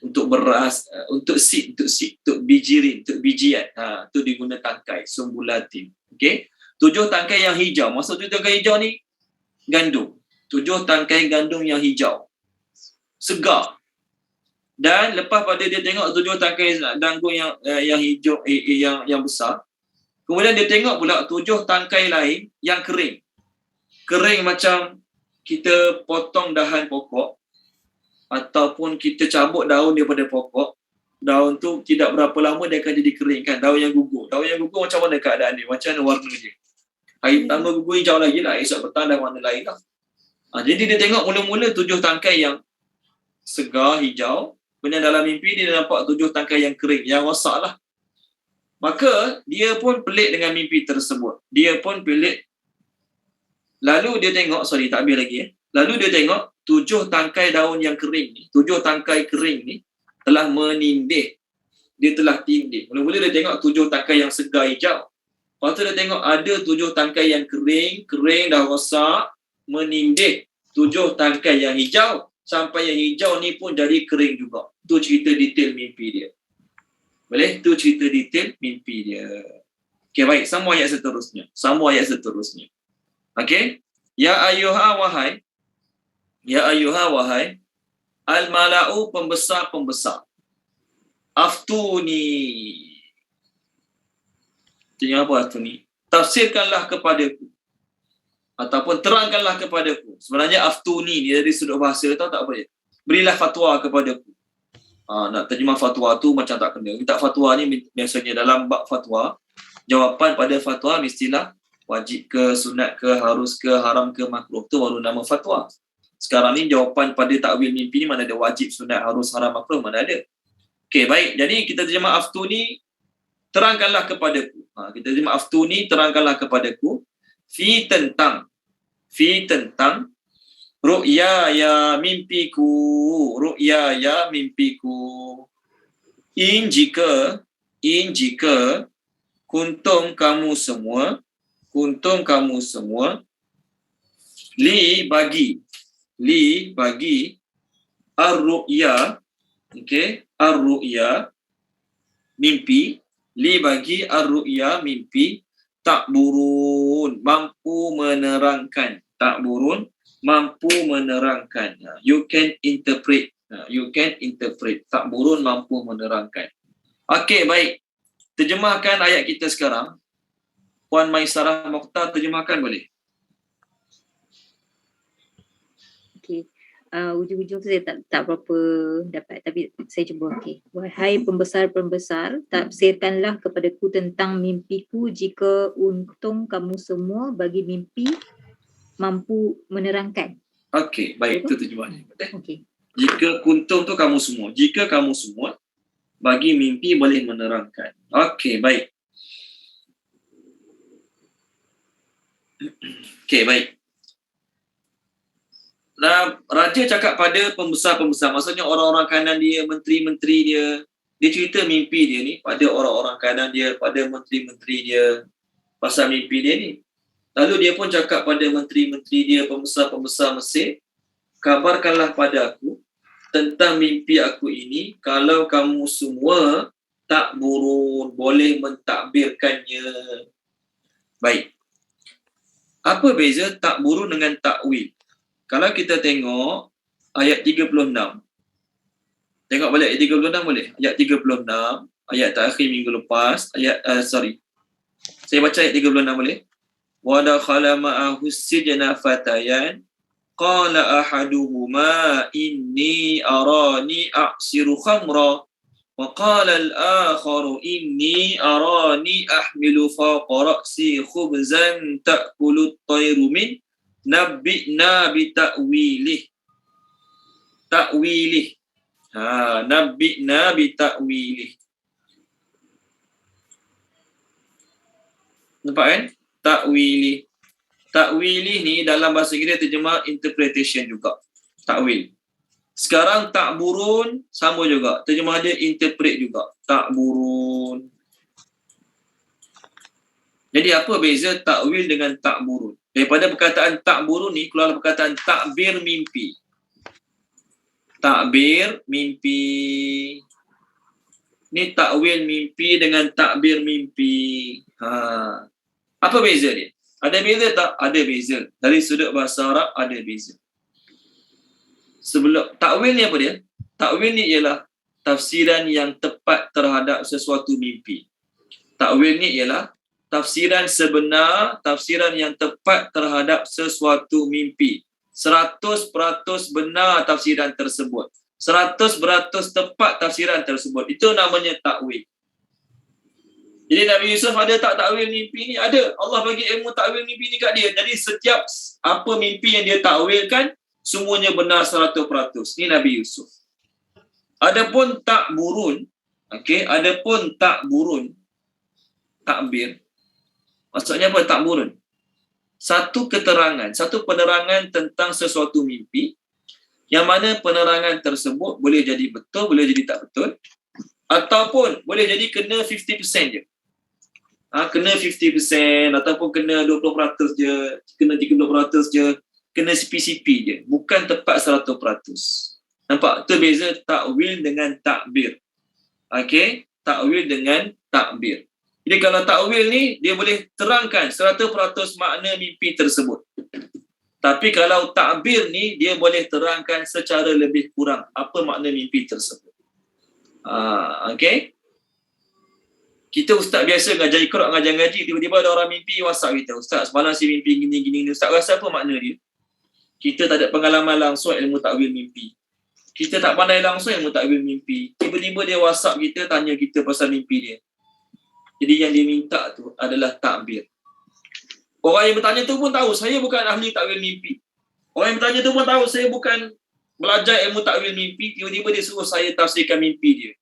S1: Untuk beras, untuk seed, untuk bijirin, untuk bijian. Tu diguna tangkai, sumbulatin. Okey. 7 tangkai yang hijau. Maksud 7 tangkai hijau ni gandum. 7 tangkai gandum yang hijau. Segar. Dan lepas pada dia tengok 7 tangkai gandum yang hijau yang besar, kemudian dia tengok pula 7 tangkai lain yang kering. Kering macam kita potong dahan pokok ataupun kita cabut daun daripada pokok. Daun tu tidak berapa lama dia akan jadi kering kan. Daun yang gugur. Daun yang gugur macam mana keadaan dia? Macam mana warna dia? Hari pertama gugur hijau lagi lah. Esok petang dah warna lain lah. Jadi dia tengok mula-mula 7 tangkai yang segar hijau. Kemudian dalam mimpi dia nampak 7 tangkai yang kering, yang rosak lah. Maka dia pun pelik dengan mimpi tersebut. Lalu dia tengok, tak habis lagi. Lalu dia tengok 7 tangkai daun yang kering ni, 7 tangkai kering ni telah menindih. Dia telah tindih. Mula-mula dia tengok 7 tangkai yang segar hijau. Lepas tu dia tengok ada 7 tangkai yang kering dah rosak, menindih 7 tangkai yang hijau, sampai yang hijau ni pun jadi kering juga. Tu cerita detail mimpi dia. Boleh? Tu cerita detail mimpi dia. Okey, baik. Sambung ayat seterusnya. Okey. Ya ayyuha wahai al-mala'u pembesar-pembesar. Aftuni. Tengok apa aftuni? Tafsirkanlah kepadaku. Ataupun terangkanlah kepadaku. Sebenarnya aftuni ni dari sudut bahasa tahu tak apa dia? Berilah fatwa kepadaku. Nak terjemah fatwa tu macam tak kena. Minta fatwa ni biasanya dalam bab fatwa, jawapan pada fatwa mestilah wajib ke, sunat ke, harus ke, haram ke, makruh, tu baru nama fatwa. Sekarang ni jawapan pada takwil mimpi ni mana ada wajib, sunat, harus, haram, makruh, mana ada. Okey, baik. Jadi kita terjemah aftuni, terangkanlah kepadaku. Kita terjemah aftuni, terangkanlah kepadaku. fi tentang ru'ya ya mimpiku, ru'ya ya mimpiku. In jika kuntum kamu semua li bagi ar-ru'ya, okey, ar-ru'ya mimpi, li bagi ar-ru'ya mimpi, takburun mampu menerangkan, takburun mampu menerangkan. You can interpret, takburun mampu menerangkan. Okey, baik. Terjemahkan ayat kita sekarang. Puan Maisarah Mokhtar, terjemahkan boleh?
S2: Okey. Ujung-ujung tu saya tak berapa dapat, tapi saya cuba. Okey. Wahai pembesar-pembesar, tafsirkanlah kepadaku tentang mimpiku jika untung kamu semua bagi mimpi mampu menerangkan.
S1: Okey, baik, itu terjemahannya.
S2: Okey.
S1: Jika kuntum tu kamu semua, jika kamu semua bagi mimpi boleh menerangkan. Okey, baik. Okey, baik. Nah, raja cakap pada pembesar-pembesar, maksudnya orang-orang kanan dia, menteri-menteri dia. Dia cerita mimpi dia ni pada orang-orang kanan dia, pada menteri-menteri dia pasal mimpi dia ni. Lalu dia pun cakap pada menteri-menteri dia, pembesar-pembesar Mesir, kabarkanlah pada aku tentang mimpi aku ini, kalau kamu semua takburun, boleh mentadbirkannya. Baik. Apa beza takburun dengan takwil? Kalau kita tengok ayat 36. Tengok balik ayat 36 boleh? Ayat 36, ayat terakhir minggu lepas, saya baca ayat 36 boleh? Wa dakhala ma'ahu sijna fatayan qala ahaduhuma inni arani a'siru khamra wa qala al-akharu inni arani ahmilu fawqa ra'si khubzan ta'kulu at-tayru min nabbi'na bi ta'wilih. Nabbi'na bi ta'wilih. Nampak kan? Ta'wilih. Ta'wilih ni dalam bahasa Inggeris terjemah interpretation juga. Ta'wil. Sekarang takburun sama juga. Terjemah dia interpret juga. Takburun. Jadi apa beza takwil dengan takburun? Daripada perkataan takburun ni keluar perkataan takbir mimpi. Takbir mimpi. Ni takwil mimpi dengan takbir mimpi. Apa beza dia? Ada beza tak? Ada beza. Dari sudut bahasa Arab ada beza. Sebelum takwil ni apa dia? Takwil ni ialah tafsiran yang tepat terhadap sesuatu mimpi. Takwil ni ialah tafsiran sebenar, tafsiran yang tepat terhadap sesuatu mimpi. 100% benar tafsiran tersebut. 100% tepat tafsiran tersebut. Itu namanya takwil. Jadi Nabi Yusuf ada tak takwil mimpi ni? Ada. Allah bagi ilmu takwil mimpi ni kat dia. Jadi setiap apa mimpi yang dia takwilkan, semuanya benar 100%. Ni Nabi Yusuf. Adapun takburun, okey, adapun takburun, takbir. Maksudnya apa takburun? Satu keterangan, satu penerangan tentang sesuatu mimpi, yang mana penerangan tersebut boleh jadi betul, boleh jadi tak betul, ataupun boleh jadi kena 50% je. Kena 50% ataupun kena 20% je, kena 30% je, kena CP-CP je, bukan tepat 100%. Nampak? Itu beza takwil dengan takbir. Okey, takwil dengan takbir. Jadi kalau takwil ni dia boleh terangkan 100% makna mimpi tersebut. Tapi kalau takbir ni dia boleh terangkan secara lebih kurang apa makna mimpi tersebut. Okey. Kita ustaz biasa ngajar Iqra, ngajar ngaji, tiba-tiba ada orang mimpi WhatsApp kita. Ustaz, semalam si mimpi gini-gini. Ustaz rasa apa makna dia? Kita tak ada pengalaman langsung ilmu takwil mimpi. Kita tak pandai langsung ilmu takwil mimpi. Tiba-tiba dia WhatsApp kita, tanya kita pasal mimpi dia. Jadi yang dia minta tu adalah takbir. Orang yang bertanya tu pun tahu saya bukan ahli takwil mimpi. Orang yang bertanya tu pun tahu saya bukan belajar ilmu takwil mimpi. Tiba-tiba dia suruh saya tafsirkan mimpi dia.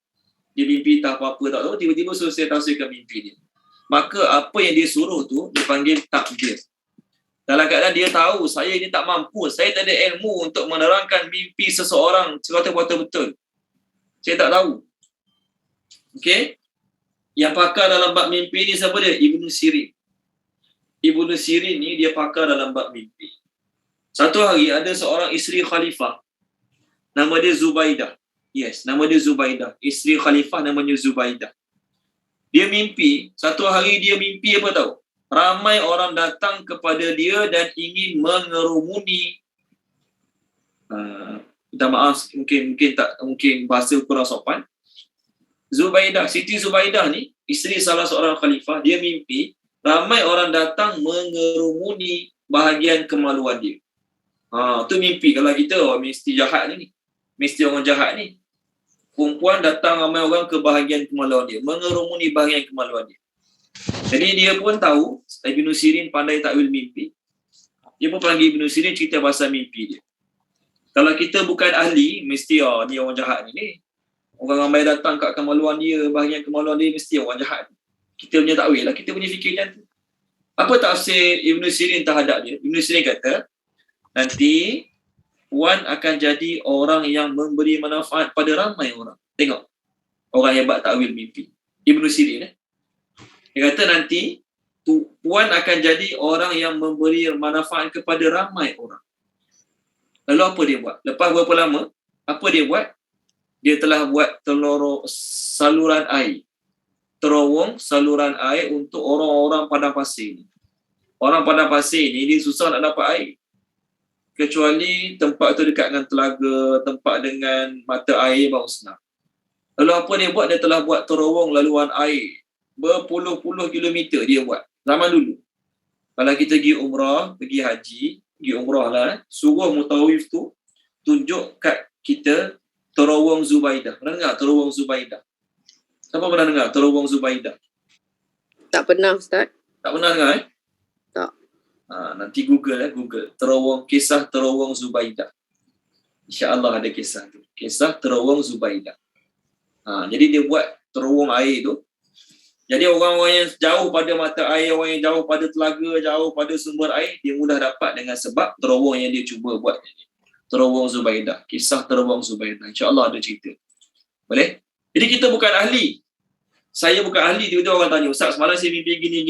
S1: Dia mimpi tak apa-apa tak tahu, tiba-tiba suruh saya tafsirkan mimpi dia. Maka apa yang dia suruh tu dipanggil takbir. Dalam keadaan dia tahu saya ini tak mampu, saya tak ada ilmu untuk menerangkan mimpi seseorang sekata-kata betul. Saya tak tahu. Okey? Yang pakar dalam bab mimpi ni siapa dia? Ibnu Sirin. Ibnu Sirin ni dia pakar dalam bab mimpi. Satu hari ada seorang isteri khalifah. Nama dia Zubaidah. Yes, nama dia Zubaidah. Isteri khalifah namanya Zubaidah. Dia mimpi, satu hari dia mimpi apa tahu? Ramai orang datang kepada dia dan ingin mengerumuni. Minta maaf, mungkin bahasa kurang sopan. Zubaidah, Siti Zubaidah ni, isteri salah seorang khalifah, dia mimpi ramai orang datang mengerumuni bahagian kemaluan dia. Tu mimpi. Kalau kita mesti jahat ni. Mesti orang jahat ni. Perempuan datang ramai orang ke bahagian kemaluan dia, mengerumuni bahagian kemaluan dia. Jadi dia pun tahu, Ibnu Sirin pandai takwil mimpi. Dia pun panggil Ibnu Sirin cerita pasal mimpi dia. Kalau kita bukan ahli, mesti ni orang jahat ni. Orang ramai datang kat kemaluan dia, bahagian kemaluan dia, mesti orang jahat. Kita punya takwil lah, kita punya fikir macam tu. Apa tafsir Ibnu Sirin terhadap dia? Ibnu Sirin kata, nanti puan akan jadi orang yang memberi manfaat pada ramai orang. Tengok, orang hebat takwil mimpi. Ibnu Sirin. Dia kata nanti puan akan jadi orang yang memberi manfaat kepada ramai orang. Lalu apa dia buat? Lepas berapa lama, apa dia buat? Dia telah buat saluran air. Terowong saluran air untuk orang-orang padang pasir ni. Orang padang pasir ni dia susah nak dapat air. Kecuali tempat tu dekat dengan telaga, tempat dengan mata air baru senang. Lalu apa dia buat? Dia telah buat terowong laluan air. Berpuluh-puluh kilometer dia buat. Zaman dulu. Kalau kita pergi umrah, pergi haji, pergi umrah lah, suruh mutawif tu tunjuk kat kita terowong Zubaidah. Pernah dengar terowong Zubaidah? Siapa pernah dengar terowong Zubaidah?
S11: Tak pernah, Ustaz.
S1: Tak pernah dengar
S11: Tak.
S1: Nanti Google kisah terowong Zubaidah. InsyaAllah ada kisah tu. Kisah terowong Zubaidah. Jadi dia buat terowong air tu. Jadi orang-orang yang jauh pada mata air, orang yang jauh pada telaga, jauh pada sumber air, dia mudah dapat dengan sebab terowong yang dia cuba buat. Terowong Zubaidah. Kisah terowong Zubaidah. InsyaAllah ada cerita. Boleh? Jadi kita bukan ahli. Saya bukan ahli. Tiba-tiba orang tanya, Ustaz semalam saya mimpi gini.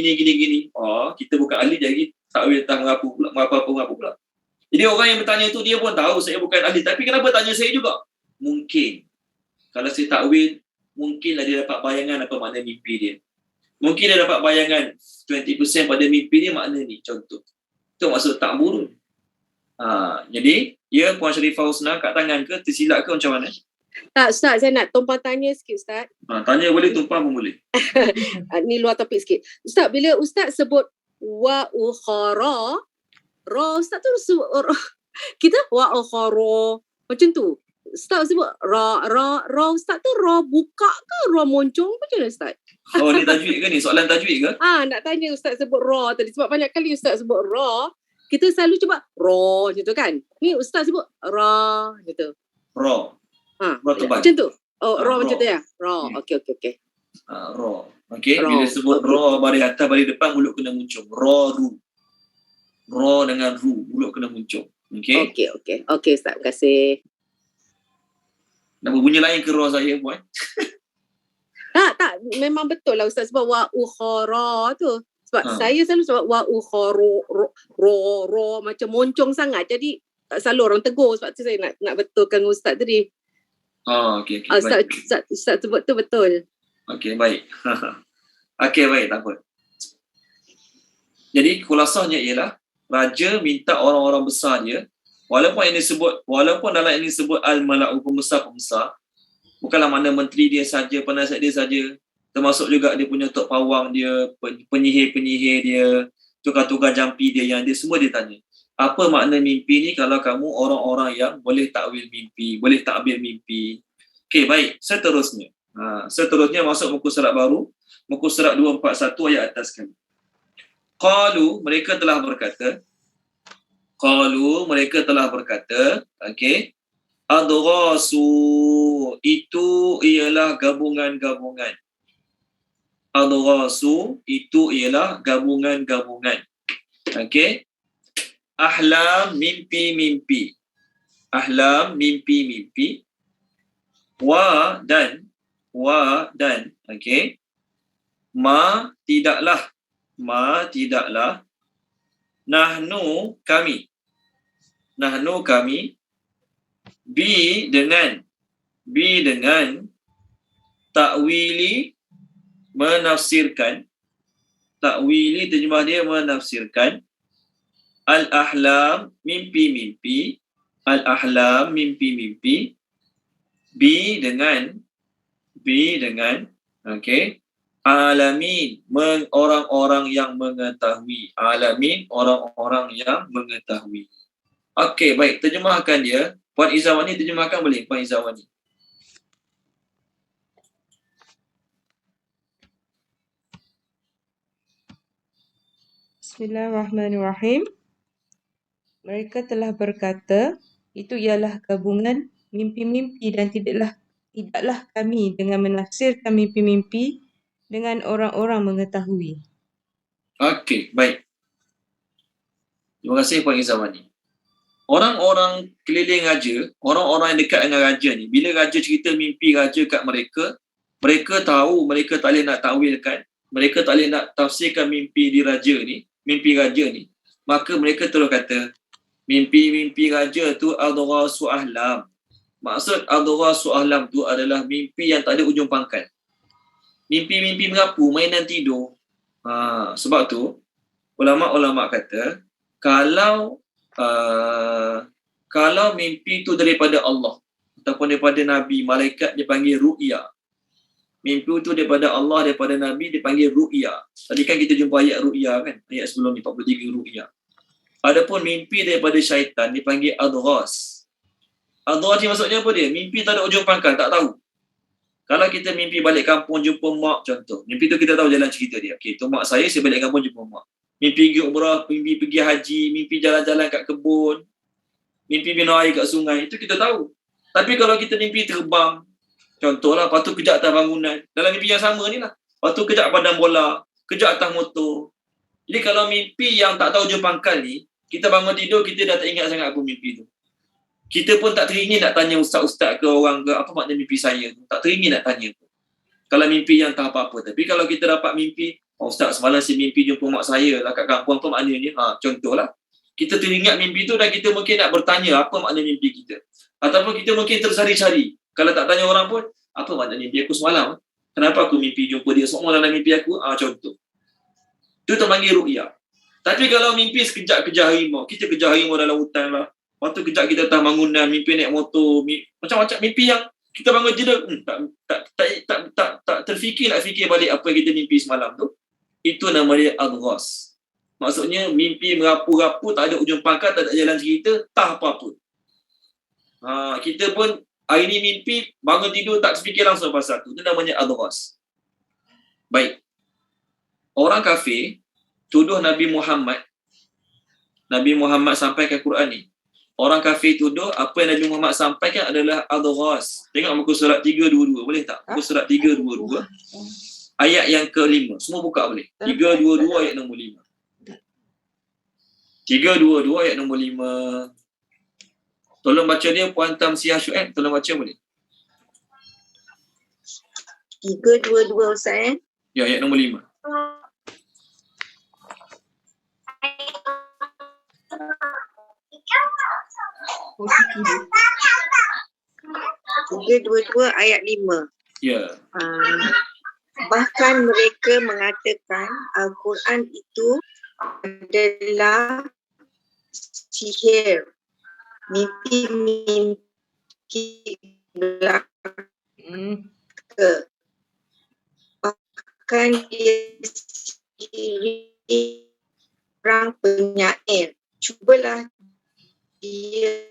S1: Kita bukan ahli jadi takwil entah mengapa pula. Jadi orang yang bertanya tu dia pun tahu saya bukan ahli. Tapi kenapa tanya saya juga? Mungkin. Kalau saya takwil, mungkinlah dia dapat bayangan apa makna mimpi dia. Mungkin dia dapat bayangan 20% pada mimpi dia makna ni. Contoh. Itu maksud tak burun. Jadi, Puan Sharifah Husna kat tangan ke? Tersilap ke macam mana?
S11: Tak, Ustaz. Saya nak tumpang tanya sikit, Ustaz.
S1: Tanya boleh, tumpang pun boleh.
S11: Ni luar topik sikit. Ustaz, bila Ustaz sebut wa ukhara, ra Ustaz tu sebut kita wa ukhara macam tu. Ustaz sebut ra Ustaz tu ra buka ke ra moncong macam mana Ustaz?
S1: Ni tajwid ke ni? Soalan tajwid ke?
S11: Nak tanya Ustaz sebut ra tadi sebab banyak kali Ustaz sebut ra, kita selalu cuba ra macam tu kan. Ni Ustaz sebut ra gitu.
S1: Ra. Ra tebal.
S11: Macam tu. Ra macam tu ya. Ra. Okey.
S1: Ra. Okey, bila sebut ra baris atas baris depan mulut kena muncung. Ra dengan ru mulut kena muncung. Okey. Okey Ustaz, terima kasih. Nama bunyi lain ke roh saya buat?
S11: Tak. Memang betul lah Ustaz sebab wa ukhara tu. Sebab saya selalu sebab wa ukhara ro macam moncong sangat. Jadi tak selalu orang tegur sebab tu saya nak betulkan Ustaz tadi.
S1: Okey.
S11: Ustaz sebut tu betul.
S1: Okey, baik. Okey, baik, tak apa. Jadi khulasahnya ialah raja minta orang-orang besar dia, walaupun dalam ini sebut al-mala'u pembesar, bukanlah mana menteri dia saja, penasihat dia saja, termasuk juga dia punya tok pawang dia, penyihir dia, tukar-tukar jampi dia, yang dia semua dia tanya. Apa makna mimpi ni kalau kamu orang-orang yang boleh takwil mimpi, boleh takbir mimpi. Okey, baik. Seterusnya masuk muka surat baru, muka surat 241 ayat atas sekali. Mereka telah berkata, okey, adghasu, itu ialah gabungan-gabungan. Adghasu, itu ialah gabungan-gabungan. Okey, Ahlam, mimpi-mimpi. Ahlam, mimpi-mimpi. Wa dan, okey. Ma tidaklah. Nahnu kami. Bi dengan takwili menafsirkan. Takwili terjemah dia menafsirkan. Al-ahlam, mimpi-mimpi. Al-ahlam, mimpi-mimpi. Bi dengan okey. Alamin, orang-orang yang mengetahui. Alamin, orang-orang yang mengetahui. Okey, baik. Terjemahkan dia. Puan Izawani terjemahkan boleh, Puan Izawani.
S3: Bismillahirrahmanirrahim. Mereka telah berkata, itu ialah gabungan mimpi-mimpi dan tidaklah kami dengan menafsirkan mimpi-mimpi dengan orang-orang mengetahui.
S1: Okey, baik. Terima kasih Puan Izawani. Orang-orang keliling raja, orang-orang yang dekat dengan raja ni, bila raja cerita mimpi raja kat mereka, mereka tahu mereka tak boleh nak takwilkan, mereka tak boleh nak tafsirkan mimpi raja ni, maka mereka terus kata, mimpi-mimpi raja tu adghasu ahlam. Maksud adghasu ahlam tu adalah mimpi yang tak ada ujung pangkal. Mimpi-mimpi merapu, mainan tidur. Sebab tu ulama-ulama kata kalau mimpi tu daripada Allah ataupun daripada Nabi, malaikat dipanggil ru'ya. Mimpi tu daripada Allah, daripada Nabi dipanggil ru'ya. Tadi kan kita jumpa ayat ru'ya kan? Ayat sebelum ni 43 ru'ya. Adapun mimpi daripada syaitan dipanggil adghas. Adghas ni maksudnya apa dia? Mimpi tak ada ujung pangkal, tak tahu. Kalau kita mimpi balik kampung jumpa mak contoh. Mimpi tu kita tahu jalan cerita dia. Okey, tu mak saya balik kampung jumpa mak. Mimpi pergi umrah, mimpi pergi haji, mimpi jalan-jalan kat kebun, mimpi minum air kat sungai, itu kita tahu. Tapi kalau kita mimpi terbang, contohlah, lepas tu kejap atas bangunan, dalam mimpi yang sama ni lah. Lepas tu kejap padang bola, kejap atas motor. Jadi kalau mimpi yang tak tahu ujung pangkal ni, kita bangun tidur, kita dah tak ingat sangat apa mimpi tu. Kita pun tak teringin nak tanya ustaz-ustaz ke orang ke, apa makna mimpi saya tu. Tak teringin nak tanya. Kalau mimpi yang tak apa-apa. Tapi kalau kita dapat mimpi, ustaz semalam saya mimpi jumpa mak saya lah kat kampung, apa maknanya? Contohlah. Kita teringat mimpi tu dan kita mungkin nak bertanya apa makna mimpi kita. Ataupun kita mungkin tercari-cari. Kalau tak tanya orang pun, apa makna mimpi aku semalam? Kenapa aku mimpi jumpa dia semua dalam mimpi aku? Contoh. Itu terpanggil ru'ya. Tapi kalau mimpi sekejap kejar harimau, kita kejar harimau dalam hutan lah. Lepas tu kejap kita atas bangunan, mimpi naik motor, macam-macam mimpi yang kita bangun jeda, tak terfikir nak fikir balik apa yang kita mimpi semalam tu. Itu nama dia adghas. Maksudnya mimpi merapu-rapu, tak ada ujung pangkal, tak ada jalan cerita, tak apa-apa. Kita pun hari ni mimpi, bangun tidur tak terfikir langsung pasal tu. Itu namanya adghas. Baik. Orang kafir tuduh Nabi Muhammad sampaikan Quran ni. Orang kafir tuduh apa yang Nabi Muhammad sampaikan adalah adghas. Tengok muka surat 322, boleh tak? Muka surat 322. Ayat yang ke-5. Semua buka boleh. 322 ayat nombor 5. 322 ayat nombor 5. Tolong baca dia Puan Tamsiah Syuaib, tolong baca boleh?
S6: 322 Ustaz.
S1: Ya, ayat nombor 5.
S6: Tiga dua ayat 5.
S1: Ya.
S6: Bahkan mereka mengatakan Al-Quran itu adalah sihir, mimpi belaka. Bahkan dia sendiri orang penyair. Cubalah dia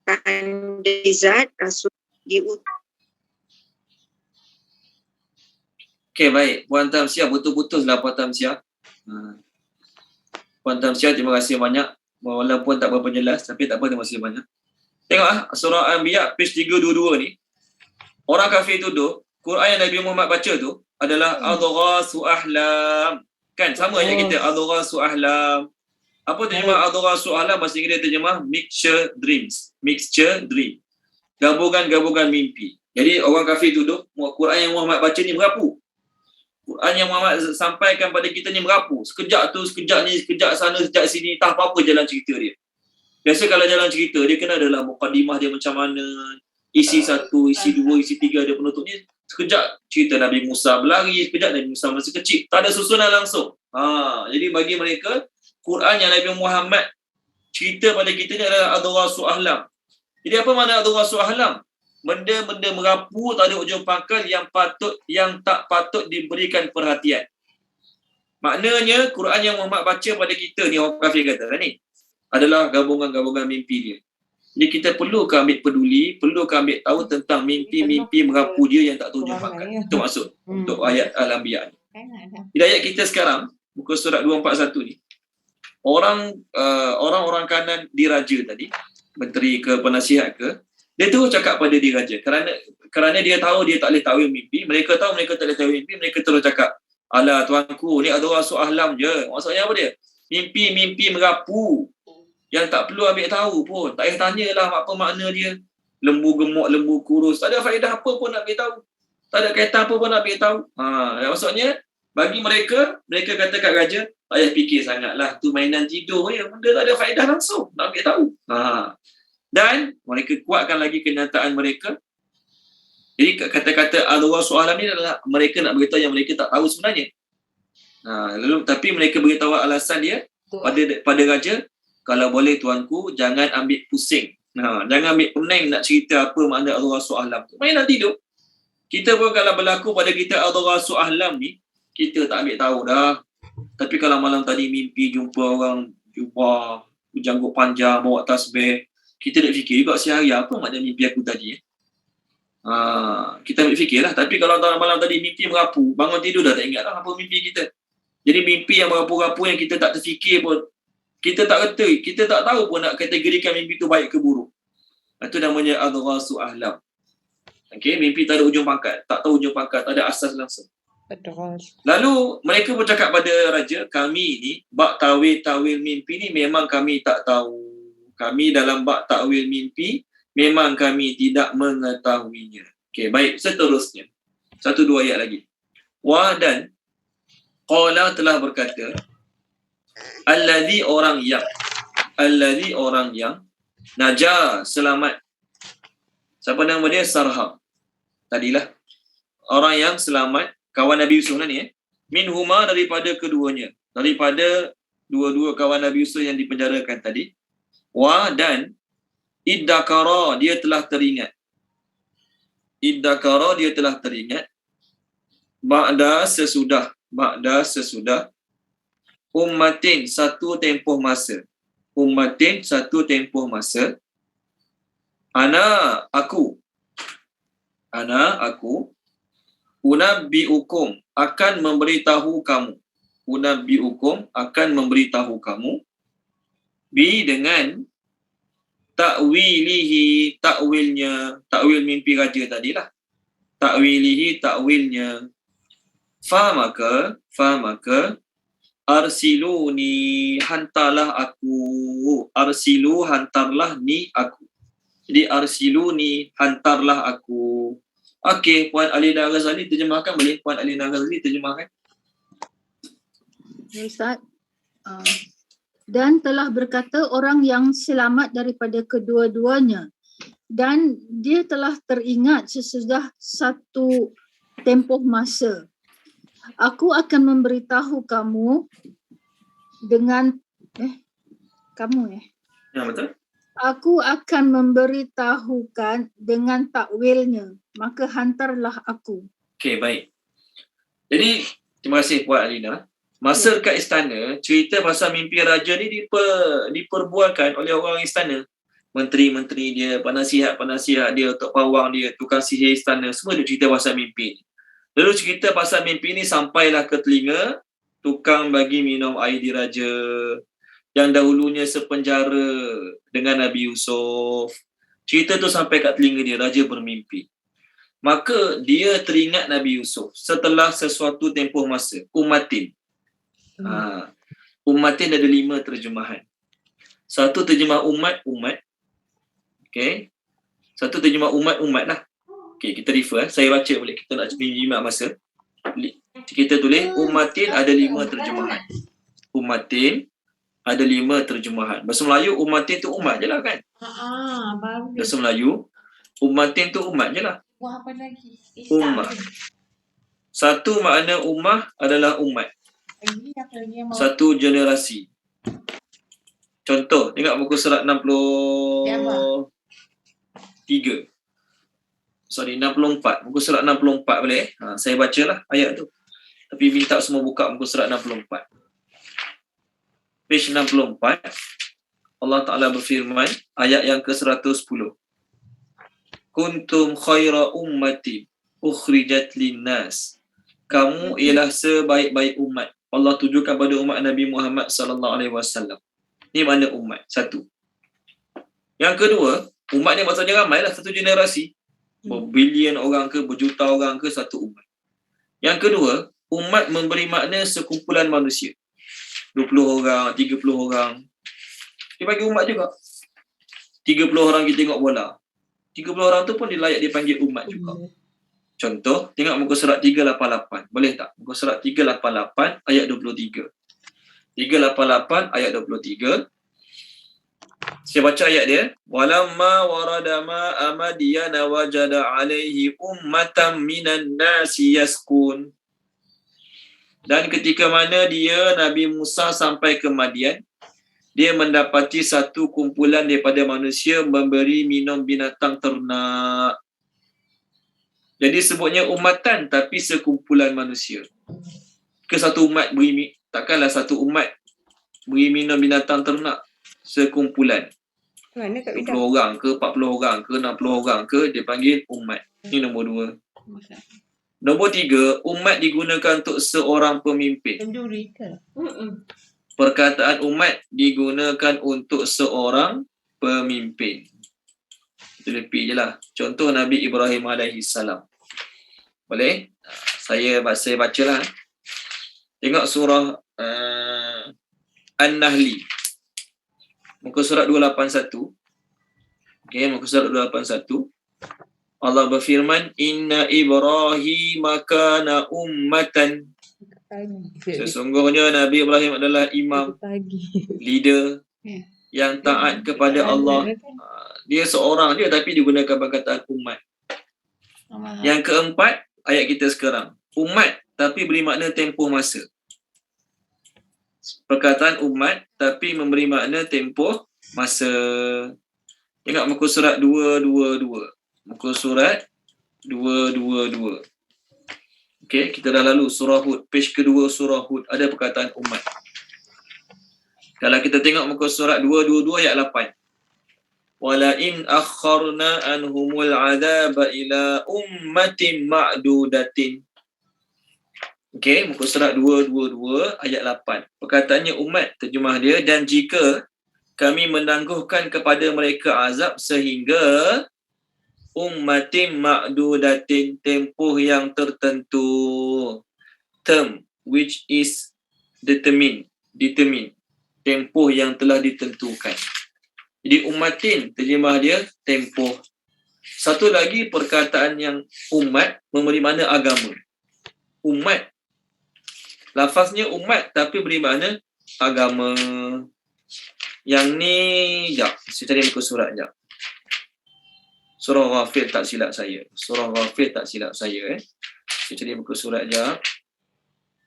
S6: tandai zat Rasul diutus.
S1: Okey, baik. Puan Tamsiah, putus-putuslah Puan Tamsiah. Puan Tamsiah, terima kasih banyak. Walaupun tak berapa jelas, tapi tak apa, terima kasih banyak. Tengok surah Anbiya, page 322 ni. Orang kafir tuduh, Quran yang Nabi Muhammad baca tu adalah adghasu ahlam. Kan, sama ayat kita, adghasu ahlam. Apa terjemah adghasu ahlam? Bahasa Inggeris terjemah mixture dreams. Mixture dream. Gabungan-gabungan mimpi. Jadi orang kafir tuduh Quran yang Muhammad baca ni merapu. Quran yang Muhammad sampaikan pada kita ni merapu. Sekejap tu, sekejap ni, sekejap sana, sekejap sini. Tak apa-apa jalan cerita dia. Biasa kalau jalan cerita, dia kena adalah mukadimah dia macam mana, isi 1, isi 2, isi 3 dia penutupnya. Sekejap cerita Nabi Musa berlari, sekejap Nabi Musa masa kecil. Tak ada susunan langsung. Jadi bagi mereka, Quran yang Nabi Muhammad cerita pada kita ni adalah adghasu ahlam. Jadi apa makna adghasu ahlam? Benda-benda merapu tak ada ujung pangkal yang tak patut diberikan perhatian. Maknanya Quran yang Muhammad baca pada kita ni, orang kafir kata ni, adalah gabungan-gabungan mimpi dia. Jadi kita perlu ke ambil peduli, perlu ke ambil tahu tentang mimpi-mimpi merapu dia yang tak tahu ujung pangkal. Itu maksud untuk ayat Al-Anbiya ni. Di ayat kita sekarang, muka surat 241 ni, orang-orang kanan diraja tadi, menteri ke penasihat ke, dia terus cakap pada diraja kerana dia tahu dia tak boleh takwil mimpi, mereka tahu mereka tak boleh takwil mimpi, mereka terus cakap, alah tuanku, ni adghasu ahlam je. Maksudnya apa dia? Mimpi-mimpi merapu yang tak perlu ambil tahu pun. Tak payah tanyalah apa makna dia. Lembu gemuk, lembu kurus, tak ada faedah apa pun nak ambil tahu. Tak ada kaitan apa pun nak ambil tahu. Maksudnya bagi mereka kata kat raja, tak payah fikir sangatlah, tu mainan tidur je, benda tak ada faedah langsung nak ambil tahu. Dan mereka kuatkan lagi kenyataan mereka. Jadi kata-kata adghasu ahlam ni adalah mereka nak beritahu yang mereka tak tahu sebenarnya. Tapi mereka beritahu alasan dia pada raja, kalau boleh tuanku, jangan ambil pusing. Jangan ambil pening nak cerita apa makna adghasu ahlam tu. Mainan tidur. Kita pun kalau berlaku pada kita adghasu ahlam ni, kita tak ambil tahu dah. Tapi kalau malam tadi mimpi jumpa orang jubah, janggut panjang, bawa tasbih, kita nak fikir juga sehari apa makna mimpi aku tadi. Kita ambil fikirlah. Tapi kalau malam tadi mimpi merapu, bangun tidur dah tak ingat dah apa mimpi kita. Jadi mimpi yang merapu-rapu yang kita tak terfikir pun, kita tak reti, kita tak tahu pun nak kategorikan mimpi tu baik ke buruk. Itu namanya adghasu ahlam. Okey, mimpi tak ada ujung pangkal, tak tahu ujung pangkal, tak ada asas langsung. Lalu mereka pun cakap pada raja, kami ni bab takwil mimpi ni memang kami tak tahu. Kami dalam bab takwil mimpi memang kami tidak mengetahuinya. Okey, baik, seterusnya. 1-2 ayat lagi. Wa dan qala telah berkata, alladhi orang yang naja, selamat. Siapa nama dia? Sarham. Tadilah. Orang yang selamat, kawan Nabi Yusuf ni, minhuma, daripada keduanya. Daripada dua-dua kawan Nabi Yusuf yang dipenjarakan tadi. Wa dan iddakara, dia telah teringat. Iddakara, dia telah teringat. Ba'da sesudah ummatin, satu tempoh masa. Ummatin, satu tempoh masa. Ana aku unabbiukum, akan memberitahu kamu. Unabbiukum, akan memberitahu kamu. Bi, dengan ta'wilihi, takwil mimpi raja tadilah. Ta'wilihi, takwilnya. Fa maka arsiluni, hantarlah aku. Arsilu, hantarlah ni aku. Jadi arsiluni, hantarlah aku. Okey, Puan Alina Ghazali terjemahkan boleh? Puan Alina Ghazali terjemahkan.
S5: Ustaz. Dan telah berkata orang yang selamat daripada kedua-duanya, dan dia telah teringat sesudah satu tempoh masa. Aku akan memberitahu kamu dengan
S1: Ya, betul.
S5: Aku akan memberitahukan dengan takwilnya, maka hantarlah aku.
S1: Okey, baik. Jadi terima kasih Puan Alina. Masa dekat istana, cerita pasal mimpi raja ni diperbualkan oleh orang istana. Menteri-menteri dia, penasihat-penasihat dia, tok pawang dia, tukang sihir istana, semua dia cerita pasal mimpi ni. Lalu cerita pasal mimpi ni sampailah ke telinga tukang bagi minum air diraja yang dahulunya sepenjara dengan Nabi Yusuf. Cerita tu sampai kat telinga dia, raja bermimpi. Maka dia teringat Nabi Yusuf setelah sesuatu tempoh masa, ummatin. ummatin ada 5 terjemahan. Satu terjemah umat. Okey. Satu terjemah umat lah. Okey, kita refer. Saya baca boleh, kita nak jimat masa. Kita tulis ummatin ada 5 terjemahan. Ummatin ada 5 terjemahan. Bahasa Melayu ummatin tu umat je lah kan?
S12: Bagus.
S1: Bahasa Melayu ummatin tu umat je lah.
S12: Wah, apa lagi?
S1: Ummah. Satu makna ummah adalah umat.
S12: Lagi apa lagi yang mau?
S1: Satu generasi. Contoh, tengok muka surat 63. 64. Muka surat 64 boleh? Saya bacalah ayat tu. Tapi minta semua buka muka surat 64. Page 64. Allah Ta'ala berfirman, ayat yang ke-110. Kuntum khaira ummati ukhrijat linnas. Kamu ialah sebaik-baik umat. Allah tujukan pada umat Nabi Muhammad sallallahu alaihi wasallam. Ini makna umat. Satu. Yang kedua, umat ni maksudnya ramailah, satu generasi. Berbilion orang ke, berjuta orang ke, satu umat. Yang kedua, umat memberi makna sekumpulan manusia. 20 orang, 30 orang. Dia bagi umat juga. 30 orang kita tengok bola. 30 orang tu pun dia layak dipanggil umat juga. Contoh, tengok muka surat 388. Boleh tak? Muka surat 388 ayat 23. 388 ayat 23. Saya baca ayat dia. Walamma warada ma'a Madyana wajada alaihi ummatan minan nasi yaskun. Dan ketika mana dia Nabi Musa sampai ke Madian, dia mendapati satu kumpulan daripada manusia memberi minum binatang ternak. Jadi sebutnya umatan tapi sekumpulan manusia. Ke satu umat beri, takkanlah satu umat beri minum binatang ternak, sekumpulan. 20 orang ke, 40 orang ke, 60 orang ke, dia panggil umat. Ini nombor 2. Nombor 3, umat digunakan untuk seorang pemimpin. Perkataan umat digunakan untuk seorang pemimpin. Kita repeat je lah. Contoh Nabi Ibrahim alaihissalam. Boleh? Saya bacalah. Tengok surah An-Nahli. Muka surat 281. Okey, muka surat 281. Allah berfirman, Inna Ibrahim kana ummatan. Sesungguhnya Nabi Ibrahim adalah imam, leader yang taat kepada Allah. Dia seorang dia tapi digunakan perkataan umat. Yang keempat, ayat kita sekarang. Umat tapi beri makna tempoh masa. Perkataan umat tapi memberi makna tempoh masa. Tengok muka surat 222. Muka surat 222. Okey, kita dah lalu surah Hud. Page kedua surah Hud. Ada perkataan umat. Kalau kita tengok muka surat 222 ayat 8. Wala in akharna anhumul adaba ila ummatin ma'dudatin. Okey, muka surat 222 ayat 8. Perkataannya umat, terjemah dia, dan jika kami menangguhkan kepada mereka azab sehingga ummatin ma'dudatin, tempoh yang tertentu. Term which is determined. Tempoh yang telah ditentukan. Jadi ummatin, terjemah dia tempoh. Satu lagi perkataan yang umat memberi makna agama. Umat, lafaznya umat tapi beri makna agama. Yang ni, sekejap, saya cari muka surat sekejap. Surah Ghafir tak silap saya. Saya cari muka surat sekejap.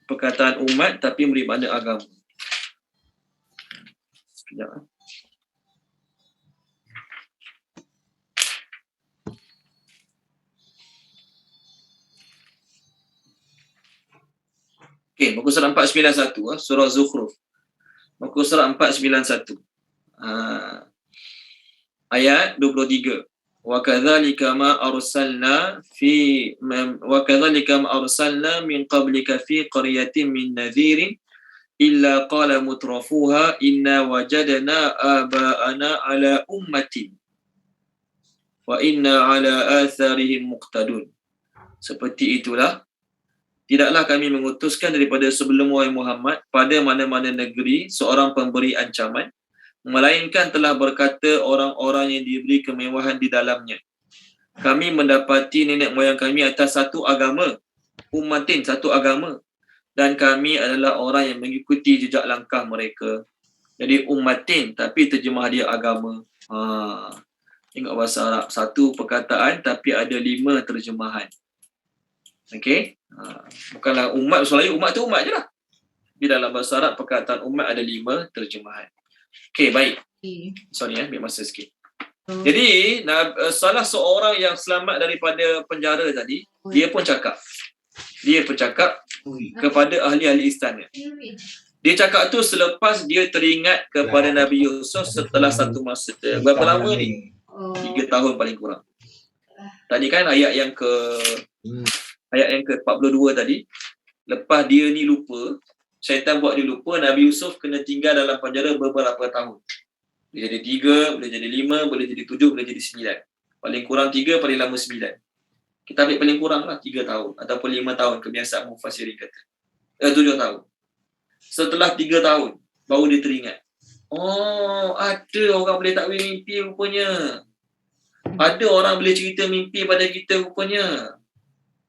S1: Perkataan umat tapi beri makna agama. Sekejap. Okey, muka surat 491, surah Zukhruf. Muka surat 491. Ayat 23. Wa kadzalika ma arsalna min qablika fi qaryatin min nadhirin illa qala mutrafuha inna wajadna aba'ana ala ummatin wa inna ala atharihim muqtadun. Seperti itulah Tidaklah kami mengutuskan daripada sebelum wahai Muhammad pada mana-mana negeri seorang pemberi ancaman, melainkan telah berkata orang-orang yang diberi kemewahan di dalamnya. Kami mendapati nenek moyang kami atas satu agama, ummatin, satu agama, dan kami adalah orang yang mengikuti jejak langkah mereka. Jadi ummatin, tapi terjemah dia agama. Tengok bahasa Arab, satu perkataan tapi ada 5 terjemahan. Okey? Bukanlah umat, soalnya umat tu umat je lah. Di dalam bahasa Arab, perkataan umat ada 5 terjemahan. Okey, baik. Sorry ambil masa sikit. Jadi, salah seorang yang selamat daripada penjara tadi, dia pun cakap kepada ahli-ahli istana. Dia cakap tu selepas dia teringat kepada Nabi Yusuf setelah satu masa. Berapa lama ni? 3 tahun paling kurang. Tadi kan ayat yang ke-42 tadi, lepas dia ni lupa, syaitan buat dia lupa, Nabi Yusuf kena tinggal dalam penjara beberapa tahun. Boleh jadi 3, boleh jadi 5, boleh jadi 7, boleh jadi 9. Paling kurang 3, paling lama 9. Kita ambil paling kurang lah 3 tahun ataupun 5 tahun, kebiasaan mufassirin kata. 7 tahun. Setelah 3 tahun, baru dia teringat. Oh, ada orang boleh takwil mimpi rupanya. Ada orang boleh cerita mimpi pada kita rupanya.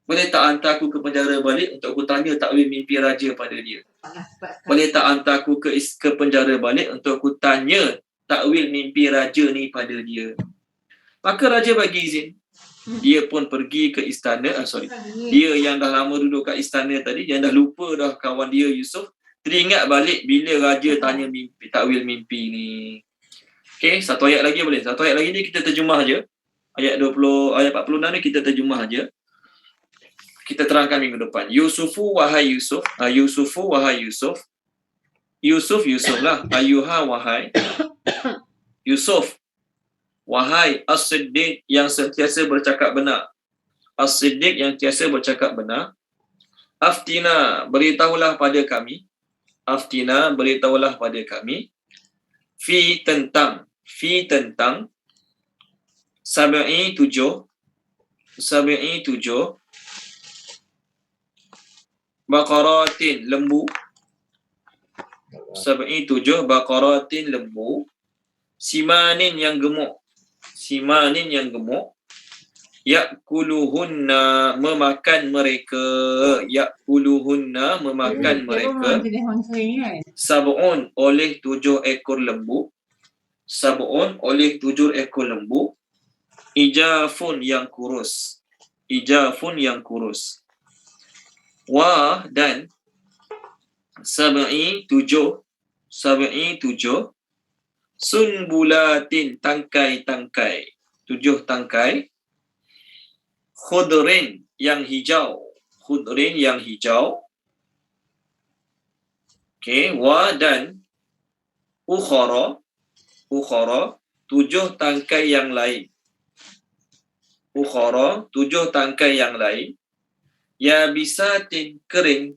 S1: Boleh tak hantar aku ke penjara balik untuk aku tanya takwil mimpi raja pada dia? Boleh tak hantar aku ke penjara balik untuk aku tanya takwil mimpi raja ni pada dia? Maka raja bagi izin. Dia pun pergi ke istana. Dia yang dah lama duduk kat istana tadi, yang dah lupa dah kawan dia Yusuf, teringat balik bila raja tanya mimpi, takwil mimpi ni. Okey, satu ayat lagi boleh? Satu ayat lagi ni kita terjemah je. Ayat 46 ni kita terjemah je. Kita terangkan minggu depan. Yusufu wahai Yusuf. Yusufu wahai Yusuf. Yusuf lah. Ayuha wahai. Yusuf. Wahai As-Siddiq yang sentiasa bercakap benar. As-Siddiq yang sentiasa bercakap benar. Aftina, beritahulah pada kami. Aftina, beritahulah pada kami. Fi tentang Sabi'i 7 Baqaratin lembu. Sabi'i 7 Baqaratin lembu. Simanin yang gemuk. Ya'kuluhunna, memakan mereka. Sab'un, oleh 7 ekor lembu. Ijafun yang kurus. Wa dan Sabi'i 7 Sunbulatin, tangkai-tangkai. 7 tangkai. Khudrin yang hijau. Okey, wa dan ukhara 7 tangkai yang lain. Yabisatin, kering.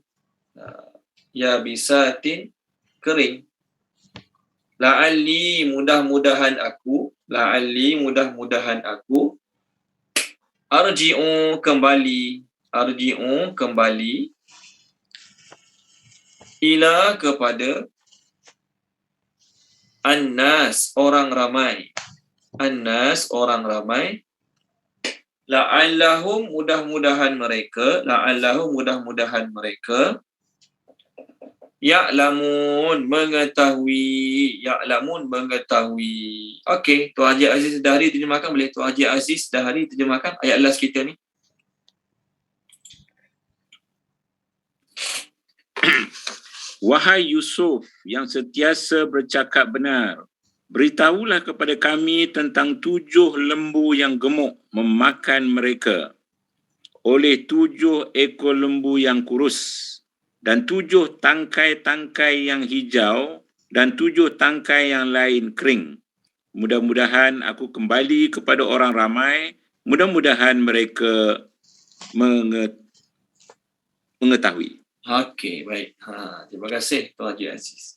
S1: La'alli, mudah-mudahan aku. Arji'u, kembali. Ila, kepada. Annas, orang ramai. La'allahum, mudah-mudahan mereka. Ya'lamun, mengetahui. Okey, Tuan Haji Aziz Dahri terjemahkan. Boleh Tuan Haji Aziz Dahri terjemahkan ayat last kita ni.
S7: Wahai Yusuf yang sentiasa bercakap benar, beritahulah kepada kami tentang 7 lembu yang gemuk memakan mereka oleh 7 ekor lembu yang kurus, dan 7 tangkai-tangkai yang hijau, dan 7 tangkai yang lain kering. Mudah-mudahan aku kembali kepada orang ramai. Mudah-mudahan mereka mengetahui.
S1: Okey, baik. Terima kasih Tuan Haji Aziz.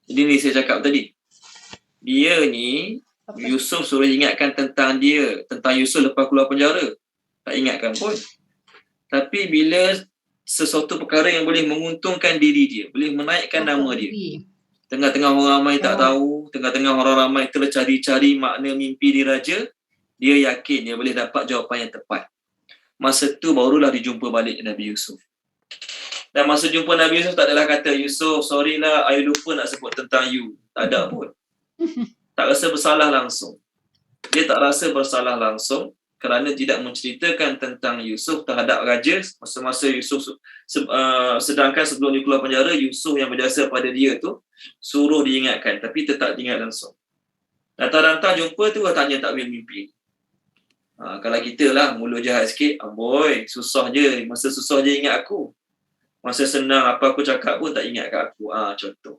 S1: Jadi ni saya cakap tadi. Dia ni, Yusuf suruh ingatkan tentang Yusuf lepas keluar penjara. Tak ingatkan pun. Tapi bila sesuatu perkara yang boleh menguntungkan diri dia, boleh menaikkan nama dia. Tengah-tengah orang ramai tak tahu, tengah-tengah orang ramai telah cari-cari makna mimpi diraja, dia yakin dia boleh dapat jawapan yang tepat. Masa tu barulah dijumpa balik Nabi Yusuf. Dan masa jumpa Nabi Yusuf tak adalah kata, Yusuf, sorry lah, I lupa nak sebut tentang you. Tak ada pun. Tak rasa bersalah langsung. Dia tak rasa bersalah langsung kerana tidak menceritakan tentang Yusuf terhadap raja masa-masa Yusuf sedangkan sebelum dia keluar penjara, Yusuf yang berjasa pada dia tu suruh diingatkan, tapi tetap diingat langsung. Datang-datang jumpa tu tanya takwil mimpi. Kalau kita lah mulut jahat sikit, amboi, susah je, masa susah je ingat aku. Masa senang apa aku cakap pun tak ingat kat aku. Contoh.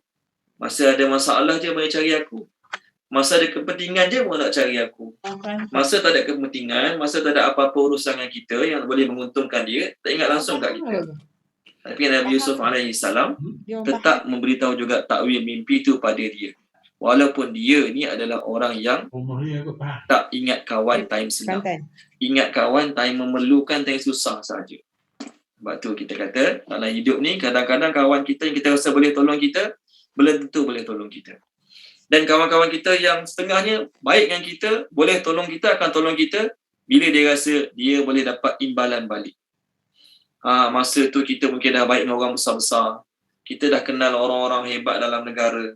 S1: Masa ada masalah je boleh cari aku. Masa ada kepentingan je pun nak cari aku. Masa tak ada kepentingan, masa tak ada apa-apa urusan dengan kita yang boleh menguntungkan dia, tak ingat langsung kat kita. Tapi Nabi Yusuf AS tetap memberitahu juga takwil mimpi tu pada dia. Walaupun dia ni adalah orang yang tak ingat kawan time senang. Ingat kawan time memerlukan, time susah saja. Sebab tu kita kata dalam hidup ni kadang-kadang kawan kita yang kita rasa boleh tolong kita, belum tentu boleh tolong kita. Dan kawan-kawan kita yang setengahnya baik dengan kita, boleh tolong kita, akan tolong kita bila dia rasa dia boleh dapat imbalan balik. Masa tu kita mungkin dah baik dengan orang besar-besar. Kita dah kenal orang-orang hebat dalam negara.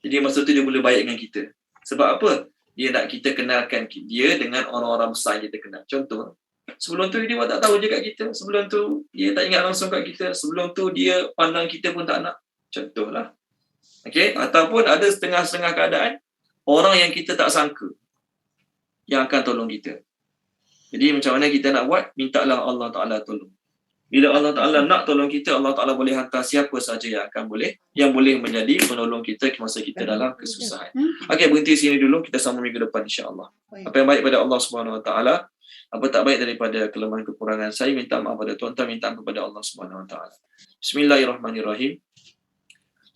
S1: Jadi masa tu dia boleh baik dengan kita. Sebab apa? Dia nak kita kenalkan dia dengan orang-orang besar yang kita kenal. Contoh, sebelum tu dia tak tahu je kat kita. Sebelum tu dia tak ingat langsung kat kita. Sebelum tu dia pandang kita pun tak nak. Contohlah. Okay? Ataupun ada setengah-setengah keadaan orang yang kita tak sangka yang akan tolong kita. Jadi macam mana kita nak buat? Mintalah Allah Ta'ala tolong. Bila Allah Ta'ala nak tolong kita, Allah Ta'ala boleh hantar siapa saja yang boleh menjadi penolong kita masa kita dalam kesusahan. Okey, berhenti sini dulu, kita sambung minggu depan insya-Allah. Apa yang baik pada Allah Subhanahu Wa Ta'ala, apa tak baik daripada kelemahan kekurangan saya, minta maaf pada tuan-tuan, minta kepada Allah Subhanahu Wa Ta'ala. Bismillahirrahmanirrahim.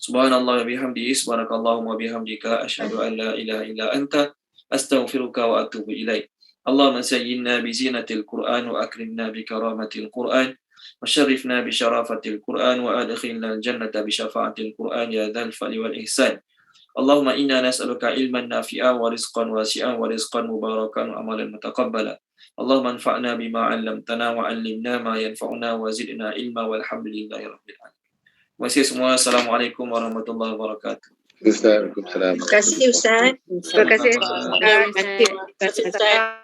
S1: Subhanallah wa bihamdihi, subhanakallahumma wa bihamdika, asyhadu an la ilaha illa anta, astaghfiruka wa atubu ilaik. Allahumma sayyidna bi zinatil Qur'an wa akrimna bi karamatil Qur'an wa syarifna bi syarafatil Qur'an wa adkhilna al-jannata bi syafa'atil Qur'an ya dzal fadli wal ihsan. Allahumma inna nas'aluka ilman nafi'a wa rizqan wasi'an wa rizqan mubarakan wa amalan mutaqabbala. Allahumma anfa'na bima 'allamtana wa 'allimna ma yanfa'una wa zidna ilma walhamdulillahi rabbil alamin. Terima kasih semua. Assalamualaikum warahmatullahi wabarakatuh.
S4: Waalaikumsalam.
S6: Terima kasih Ustaz. Terima kasih.
S2: Terima kasih.
S6: Terima kasih Ustaz.